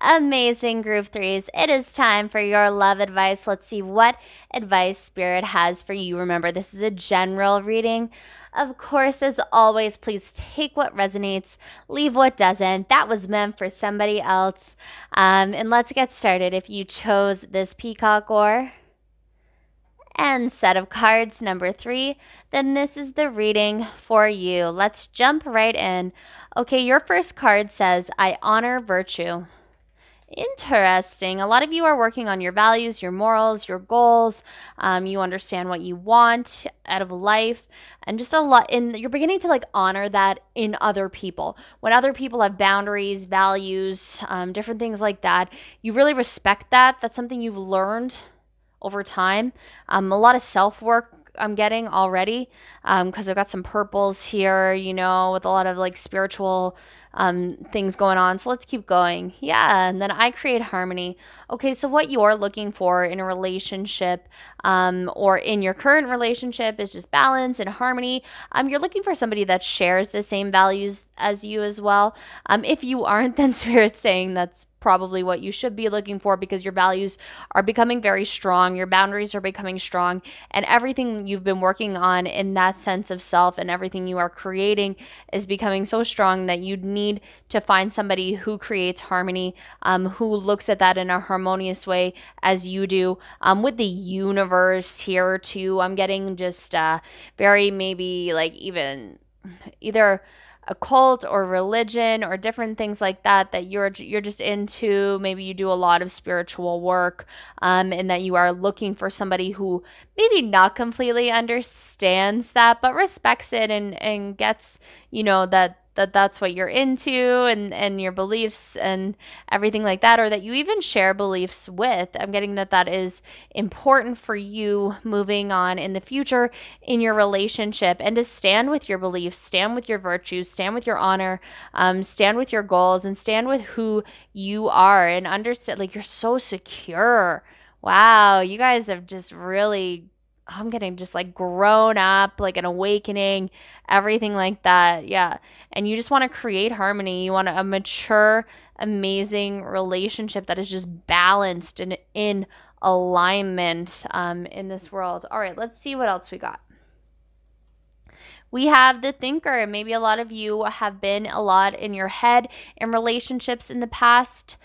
[SPEAKER 1] amazing group 3s. It is time for your love advice. Let's see what advice Spirit has for you. Remember, this is a general reading. Of course, as always, please take what resonates, leave what doesn't. That was meant for somebody else. And let's get started. If you chose this peacock or and set of cards number 3, then this is the reading for you. Let's jump right in. Okay, your first card says, I honor virtue. Interesting. A lot of you are working on your values, your morals, your goals. You understand what you want out of life, and just a lot. And you're beginning to like honor that in other people. When other people have boundaries, values, different things like that, you really respect that. That's something you've learned over time. A lot of self-work I'm getting already, because I've got some purples here, with a lot of like spiritual things going on. So let's keep going. Yeah. And then I create harmony. Okay. So what you're looking for in a relationship, or in your current relationship is just balance and harmony. You're looking for somebody that shares the same values as you as well. If you aren't, then Spirit's saying that's probably what you should be looking for, because your values are becoming very strong, your boundaries are becoming strong, and everything you've been working on in that sense of self and everything you are creating is becoming so strong that you need to find somebody who creates harmony, who looks at that in a harmonious way as you do. With the universe here too, I'm getting just very maybe like even either a cult or religion or different things like that you're just into. Maybe you do a lot of spiritual work, and that you are looking for somebody who maybe not completely understands that but respects it and gets, that's what you're into, and your beliefs and everything like that, or that you even share beliefs with. I'm getting that is important for you moving on in the future in your relationship, and to stand with your beliefs, stand with your virtues, stand with your honor, stand with your goals, and stand with who you are, and understand, like, you're so secure. Wow, you guys have just really, I'm getting just like grown up, like an awakening, everything like that. Yeah. And you just want to create harmony. You want a mature, amazing relationship that is just balanced and in alignment, in this world. All right, let's see what else we got. We have the thinker. Maybe a lot of you have been a lot in your head in relationships in the past.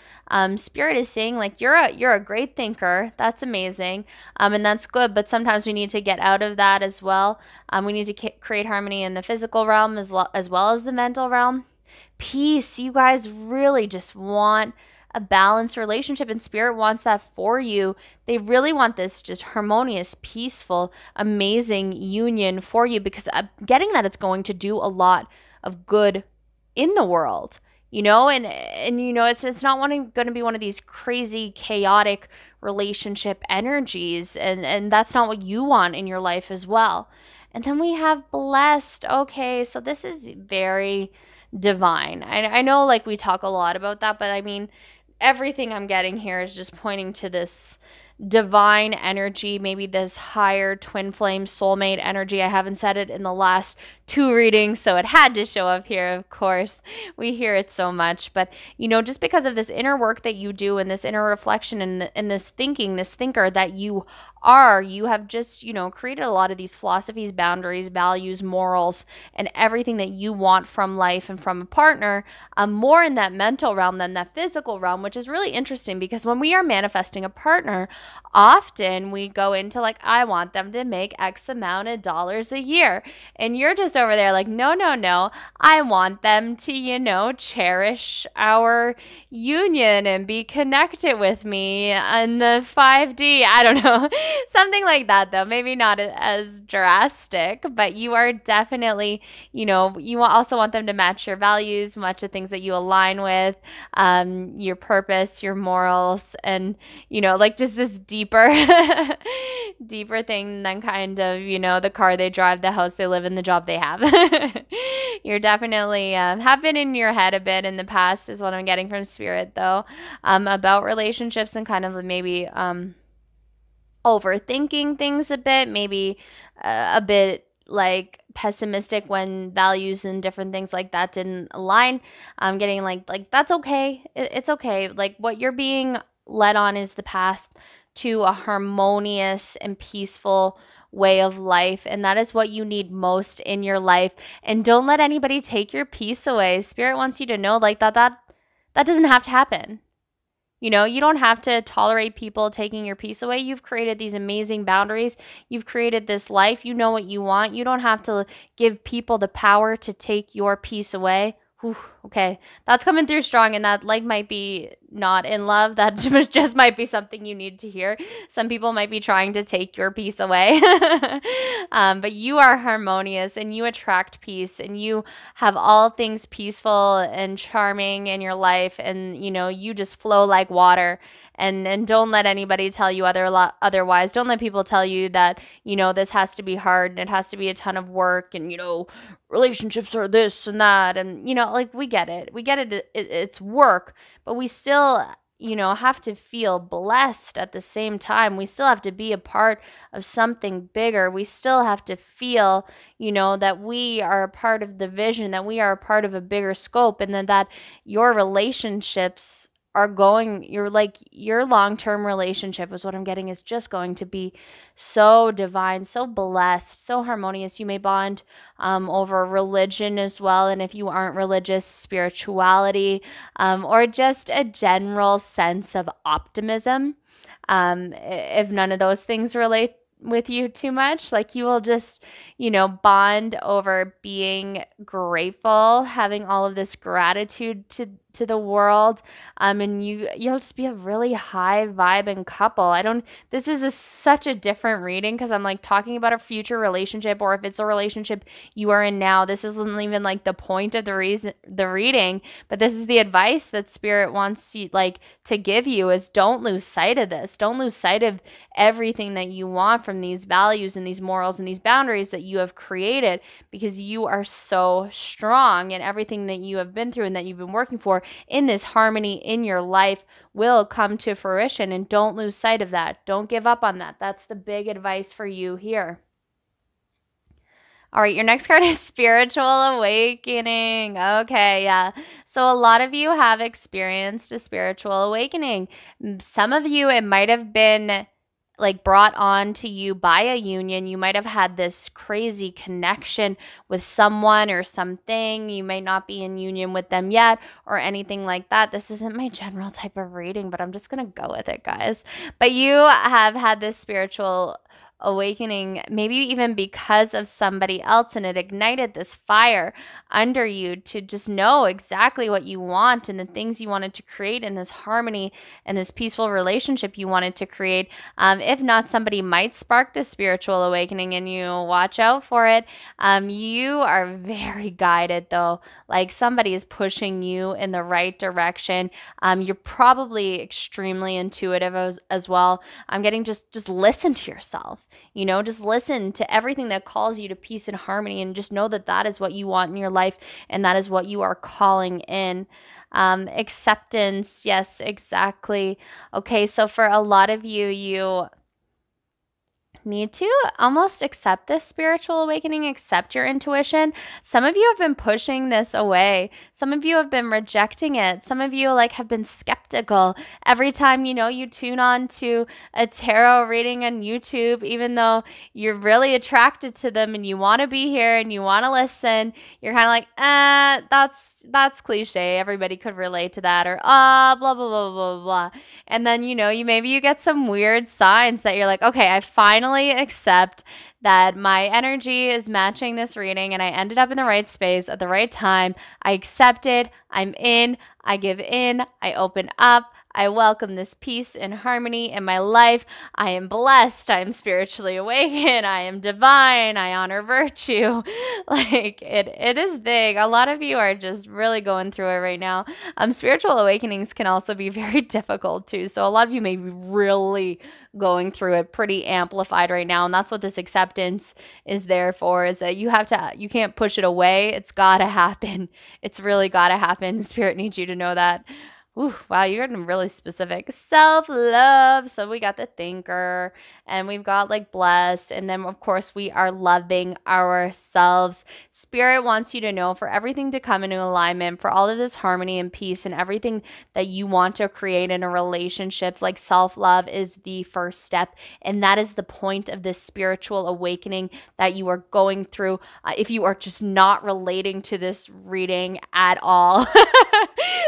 [SPEAKER 1] Spirit is saying, like, you're a great thinker. That's amazing, and that's good. But sometimes we need to get out of that as well. We need to create harmony in the physical realm as well as the mental realm. Peace. You guys really just want a balanced relationship, and Spirit wants that for you. They really want this just harmonious, peaceful, amazing union for you, because I'm getting that it's going to do a lot of good in the world, and it's not going to be one of these crazy chaotic relationship energies, and that's not what you want in your life as well. And then we have blessed. Okay, so this is very divine. I know, like, we talk a lot about that, but I mean, everything I'm getting here is just pointing to this divine energy, maybe this higher twin flame soulmate energy. I haven't said it in the last 2 readings, so it had to show up here, of course. We hear it so much, but just because of this inner work that you do, and this inner reflection, and this thinking, this thinker that you have just, created a lot of these philosophies, boundaries, values, morals, and everything that you want from life and from a partner, more in that mental realm than that physical realm, which is really interesting, because when we are manifesting a partner, often we go into, like, I want them to make X amount of dollars a year. And you're just over there like, no, no, no. I want them to, cherish our union and be connected with me on the 5D. I don't know. Something like that, though. Maybe not as drastic, but you are definitely, you also want them to match your values, match the things that you align with, your purpose, your morals, and, like, just this deeper, deeper thing than kind of, the car they drive, the house they live in, the job they have. You're definitely have been in your head a bit in the past, is what I'm getting from Spirit, though, about relationships, and kind of maybe overthinking things a bit, maybe a bit like pessimistic when values and different things like that didn't align. I'm getting like that's okay. It's okay. Like, what you're being led on is the path to a harmonious and peaceful way of life, and that is what you need most in your life. And don't let anybody take your peace away. Spirit wants you to know, like, that doesn't have to happen. You don't have to tolerate people taking your peace away. You've created these amazing boundaries. You've created this life. You know what you want. You don't have to give people the power to take your peace away. Whew, okay, that's coming through strong, and that, like, might be not in love. That just might be something you need to hear. Some people might be trying to take your peace away, but you are harmonious, and you attract peace, and you have all things peaceful and charming in your life, and you just flow like water. And don't let anybody tell you otherwise. Don't let people tell you that this has to be hard and it has to be a ton of work, and relationships are this and that, and like, we get it. We get it. It's work, but we still, have to feel blessed at the same time. We still have to be a part of something bigger. We still have to feel, that we are a part of the vision, that we are a part of a bigger scope, and then that your relationships are going, your long-term relationship is what I'm getting, is just going to be so divine, so blessed, so harmonious. You may bond over religion as well. And if you aren't religious, spirituality, or just a general sense of optimism. If none of those things relate with you too much, like you will just, bond over being grateful, having all of this gratitude to the world. And you'll just be a really high vibing couple. This is such a different reading because I'm like talking about a future relationship, or if it's a relationship you are in now. This isn't even like the point of the reading, but this is the advice that Spirit wants you to give you, is don't lose sight of this. Don't lose sight of everything that you want from these values and these morals and these boundaries that you have created, because you are so strong, and everything that you have been through and that you've been working for in this harmony in your life will come to fruition. And don't lose sight of that. Don't give up on that. That's the big advice for you here. All right, your next card is Spiritual Awakening. Okay, yeah. So a lot of you have experienced a spiritual awakening. Some of you, it might have been brought on to you by a union. You might have had this crazy connection with someone or something. You might not be in union with them yet or anything like that. This isn't my general type of reading, but I'm just going to go with it, guys. But you have had this spiritual awakening, maybe even because of somebody else, and it ignited this fire under you to just know exactly what you want and the things you wanted to create in this harmony and this peaceful relationship you wanted to create. If not, somebody might spark this spiritual awakening, and you watch out for it. You are very guided, though. Like somebody is pushing you in the right direction. You're probably extremely intuitive as well. I'm getting just listen to yourself. Just listen to everything that calls you to peace and harmony, and just know that that is what you want in your life, and that is what you are calling in. Acceptance. Yes, exactly. Okay, so for a lot of you, you need to almost accept this spiritual awakening, accept your intuition. Some of you have been pushing this away. Some of you have been rejecting it. Some of you have been skeptical. Every time, you tune on to a tarot reading on YouTube, even though you're really attracted to them and you want to be here and you want to listen, you're kind of like, that's cliche. Everybody could relate to that, or blah, blah, blah, blah, blah. And then, you get some weird signs that you're like, okay, I finally accept that my energy is matching this reading, and I ended up in the right space at the right time. I accept it. I'm in. I give in. I open up. I welcome this peace and harmony in my life. I am blessed. I am spiritually awakened. I am divine. I honor virtue. It is big. A lot of you are just really going through it right now. Spiritual awakenings can also be very difficult too. So a lot of you may be really going through it pretty amplified right now. And that's what this acceptance is there for, is that you can't push it away. It's got to happen. It's really got to happen. Spirit needs you to know that. Ooh, wow, you're getting really specific. Self-love. So we got the thinker, and we've got blessed. And then, of course, we are loving ourselves. Spirit wants you to know, for everything to come into alignment, for all of this harmony and peace and everything that you want to create in a relationship, self-love is the first step. And that is the point of this spiritual awakening that you are going through. If you are just not relating to this reading at all,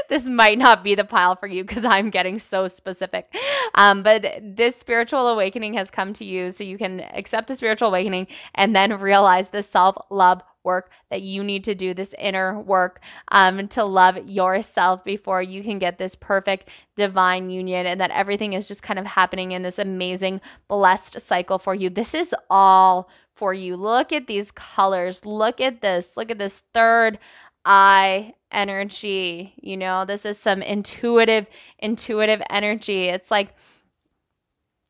[SPEAKER 1] this might not be the pile for you, because I'm getting so specific. But this spiritual awakening has come to you, so you can accept the spiritual awakening and then realize the self-love work that you need to do, this inner work, to love yourself before you can get this perfect divine union, and that everything is just kind of happening in this amazing blessed cycle for you. This is all for you. Look at these colors. Look at this. Look at this third eye energy. This is some intuitive energy. It's like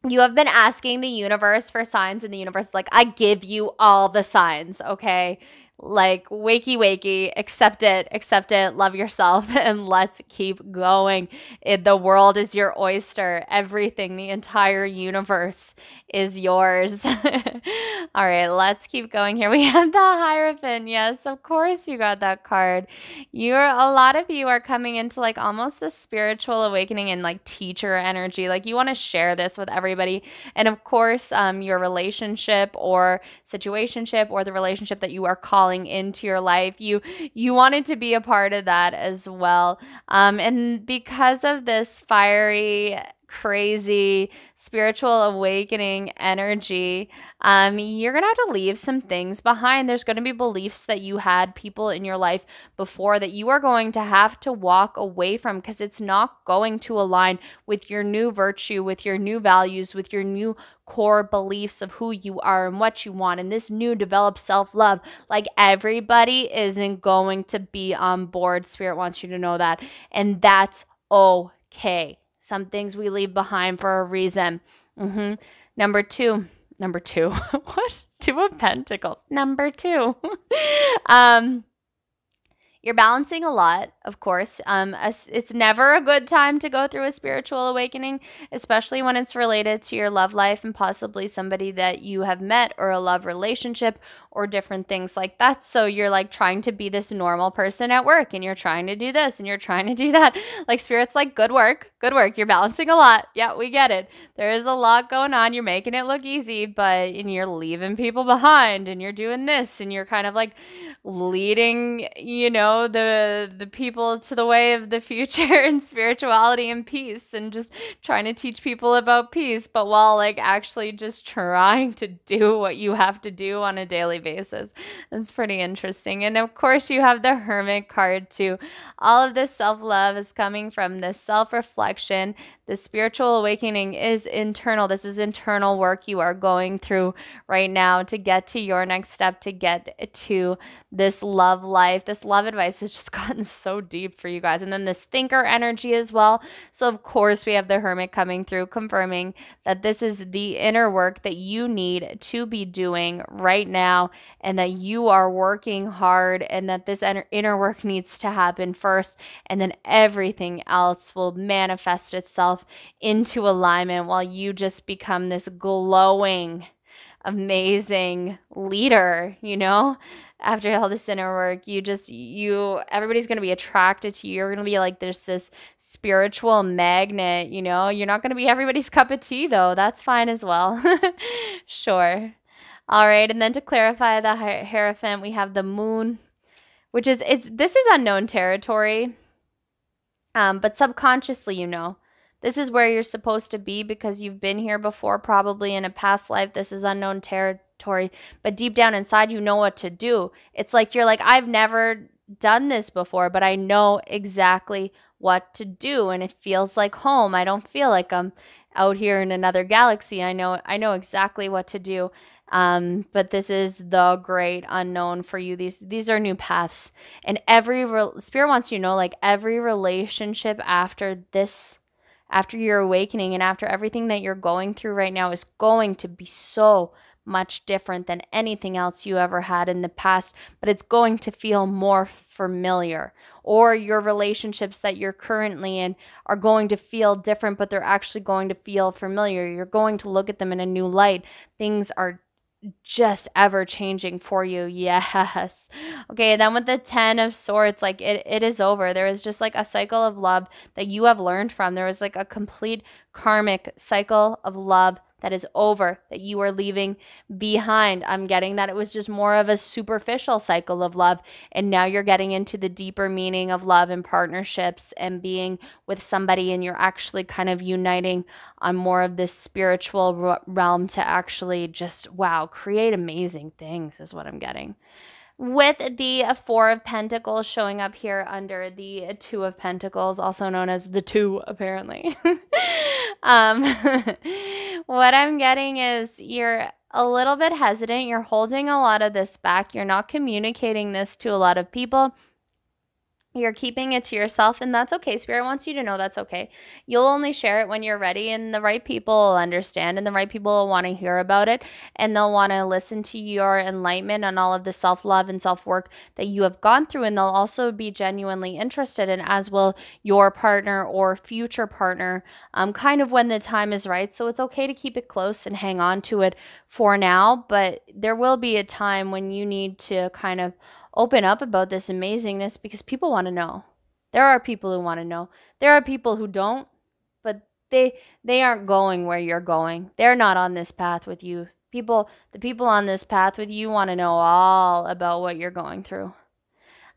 [SPEAKER 1] you have been asking the universe for signs, and the universe is like, I give you all the signs, okay? like wakey, accept it, love yourself, and let's keep going. The world is your oyster. Everything, the entire universe is yours. All right, let's keep going here. We have the Hierophant. Yes, of course you got that card. A lot of you are coming into like almost the spiritual awakening and like teacher energy. Like you want to share this with everybody. And of course, your relationship or situationship or the relationship that you are calling into your life, you wanted to be a part of that as well. And because of this fiery, crazy spiritual awakening energy, you're gonna have to leave some things behind. There's gonna be beliefs that you had, people in your life before, that you are going to have to walk away from because it's not going to align with your new virtue, with your new values, with your new core beliefs of who you are and what you want, and this new developed self-love. Like everybody isn't going to be on board. Spirit wants you to know that, and that's okay. Some things we leave behind for a reason. Number two, what? Two of Pentacles. Number two. You're balancing a lot, of course. It's never a good time to go through a spiritual awakening, especially when it's related to your love life and possibly somebody that you have met or a love relationship or different things like that. So you're like trying to be this normal person at work and you're trying to do this and you're trying to do that. Like Spirit's like, good work, good work. You're balancing a lot. Yeah, we get it. There is a lot going on. You're making it look easy, and you're leaving people behind and you're doing this and you're kind of like leading, the people to the way of the future and spirituality and peace and just trying to teach people about peace, but while like actually just trying to do what you have to do on a daily basis. It's pretty interesting. And of course you have the Hermit card too. All of this self-love is coming from this self-reflection. The spiritual awakening is internal. This is internal work you are going through right now to get to your next step, to get to this love life. This love advice has just gotten so deep for you guys. And then this thinker energy as well. So of course we have the Hermit coming through, confirming that this is the inner work that you need to be doing right now, and that you are working hard, and that this inner work needs to happen first, and then everything else will manifest itself into alignment while you just become this glowing, amazing leader, after all this inner work. Everybody's going to be attracted to you. You're going to be like there's this spiritual magnet. You're not going to be everybody's cup of tea though. That's fine as well. Sure. All right, and then to clarify the Hierophant, we have the Moon, which this is unknown territory, but subconsciously, this is where you're supposed to be because you've been here before, probably in a past life. This is unknown territory, but deep down inside, you know what to do. It's like you're like, I've never done this before, but I know exactly what to do, and it feels like home. I don't feel like I'm out here in another galaxy. I know exactly what to do. But this is the great unknown for you. These are new paths, and Spirit wants you to know, like every relationship after this, after your awakening and after everything that you're going through right now, is going to be so much different than anything else you ever had in the past, but it's going to feel more familiar. Or your relationships that you're currently in are going to feel different, but they're actually going to feel familiar. You're going to look at them in a new light. Things are just ever changing for you. Yes. Okay, then with the 10 of Swords, like it is over. There is just like a cycle of love that you have learned from. There was like a complete karmic cycle of love that is over, that you are leaving behind. I'm getting that it was just more of a superficial cycle of love, and now you're getting into the deeper meaning of love and partnerships and being with somebody, and you're actually kind of uniting on more of this spiritual realm to actually just, wow, create amazing things is what I'm getting. With the Four of Pentacles showing up here under the Two of Pentacles, also known as the Two, apparently. What I'm getting is you're a little bit hesitant. You're holding a lot of this back. You're not communicating this to a lot of people. You're keeping it to yourself, and that's okay. Spirit wants you to know that's okay. You'll only share it when you're ready, and the right people will understand, and the right people will want to hear about it, and they'll want to listen to your enlightenment on all of the self-love and self-work that you have gone through, and they'll also be genuinely interested, and as will your partner or future partner, kind of when the time is right. So it's okay to keep it close and hang on to it for now, but there will be a time when you need to kind of open up about this amazingness because people want to know. There are people who want to know. There are people who don't, but they aren't going where you're going. They're not on this path with you. The people on this path with you want to know all about what you're going through.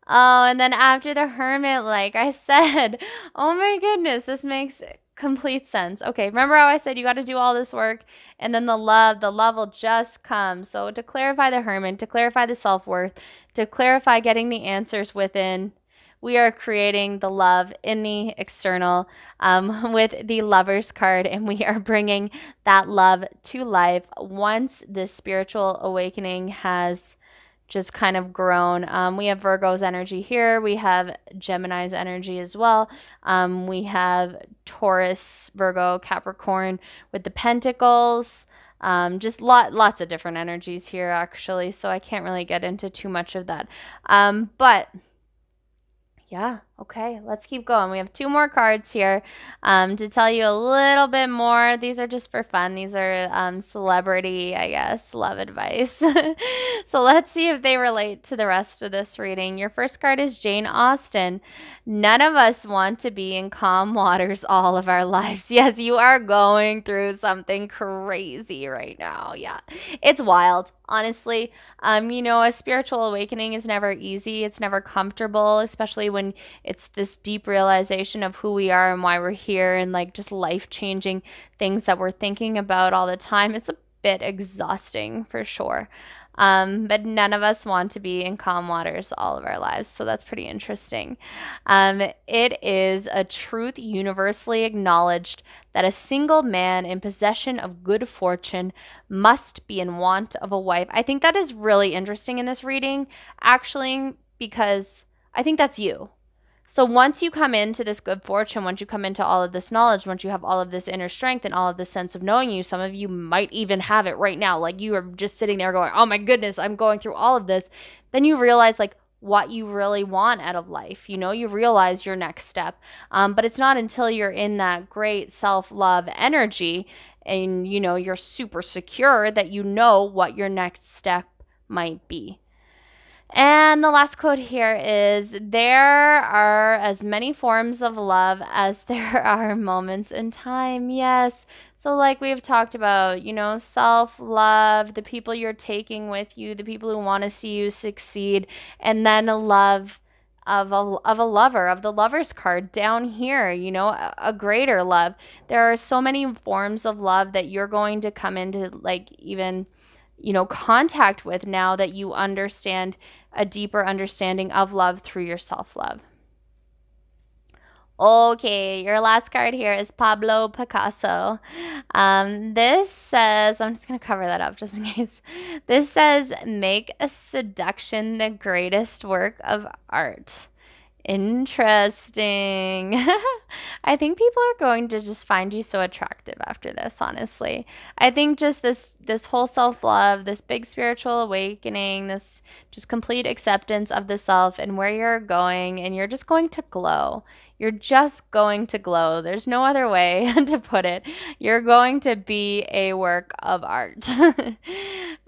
[SPEAKER 1] Oh, and then after the Hermit, like I said, oh my goodness, this makes complete sense. Okay, remember how I said you got to do all this work and then the love will just come. So to clarify the Hermit, to clarify the self-worth, to clarify getting the answers within, we are creating the love in the external with the Lover's card, and we are bringing that love to life once this spiritual awakening has just kind of grown. We have Virgo's energy here. We have Gemini's energy as well. We have Taurus, Virgo, Capricorn with the Pentacles. Just lots of different energies here, actually. So I can't really get into too much of that. But yeah, okay, let's keep going. We have two more cards here to tell you a little bit more. These are just for fun. These are celebrity, I guess, love advice. So let's see if they relate to the rest of this reading. Your first card is Jane Austen. None of us want to be in calm waters all of our lives. Yes, you are going through something crazy right now. Yeah, it's wild. Honestly, a spiritual awakening is never easy. It's never comfortable, especially when it's this deep realization of who we are and why we're here and like just life-changing things that we're thinking about all the time. It's a bit exhausting for sure. But none of us want to be in calm waters all of our lives. So that's pretty interesting. It is a truth universally acknowledged that a single man in possession of good fortune must be in want of a wife. I think that is really interesting in this reading, actually, because I think that's you. So once you come into this good fortune, once you come into all of this knowledge, once you have all of this inner strength and all of this sense of knowing you, some of you might even have it right now. Like you are just sitting there going, oh my goodness, I'm going through all of this. Then you realize like what you really want out of life. You realize your next step. But it's not until you're in that great self-love energy and, you're super secure that you know what your next step might be. And the last quote here is, there are as many forms of love as there are moments in time. Yes. So like we've talked about, self-love, the people you're taking with you, the people who want to see you succeed, and then a love of a lover, of the Lover's card down here, a greater love. There are so many forms of love that you're going to come into like even contact with now that you understand a deeper understanding of love through your self-love. Okay, your last card here is Pablo Picasso. This says, I'm just going to cover that up just in case. This says, make a seduction the greatest work of art. Interesting. I think people are going to just find you so attractive after this, honestly. I think just this whole self-love, this big spiritual awakening, this just complete acceptance of the self and where you're going, and you're just going to glow. You're just going to glow. There's no other way to put it. You're going to be a work of art.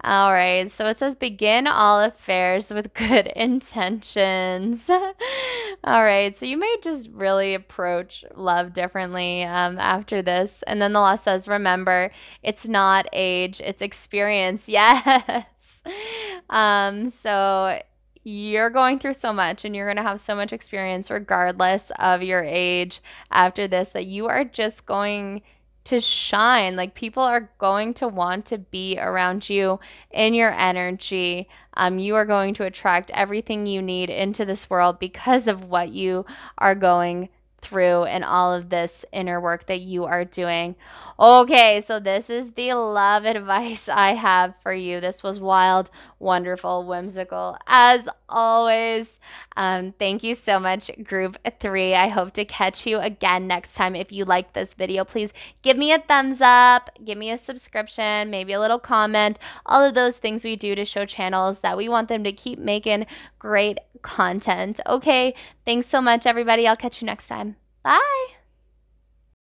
[SPEAKER 1] All right, so it says begin all affairs with good intentions. All right, so you may just really approach love differently after this. And then the last says, remember, it's not age, it's experience. Yes. So you're going through so much and you're going to have so much experience regardless of your age after this that you are just going to shine. Like people are going to want to be around you in your energy. You are going to attract everything you need into this world because of what you are going through in all of this inner work that you are doing. Okay, so this is the love advice I have for you. This was wild, wonderful, whimsical, as always. Thank you so much, Group 3. I hope to catch you again next time. If you like this video, please give me a thumbs up, give me a subscription, maybe a little comment, all of those things we do to show channels that we want them to keep making great content. Okay, thanks so much, everybody. I'll catch you next time. Bye.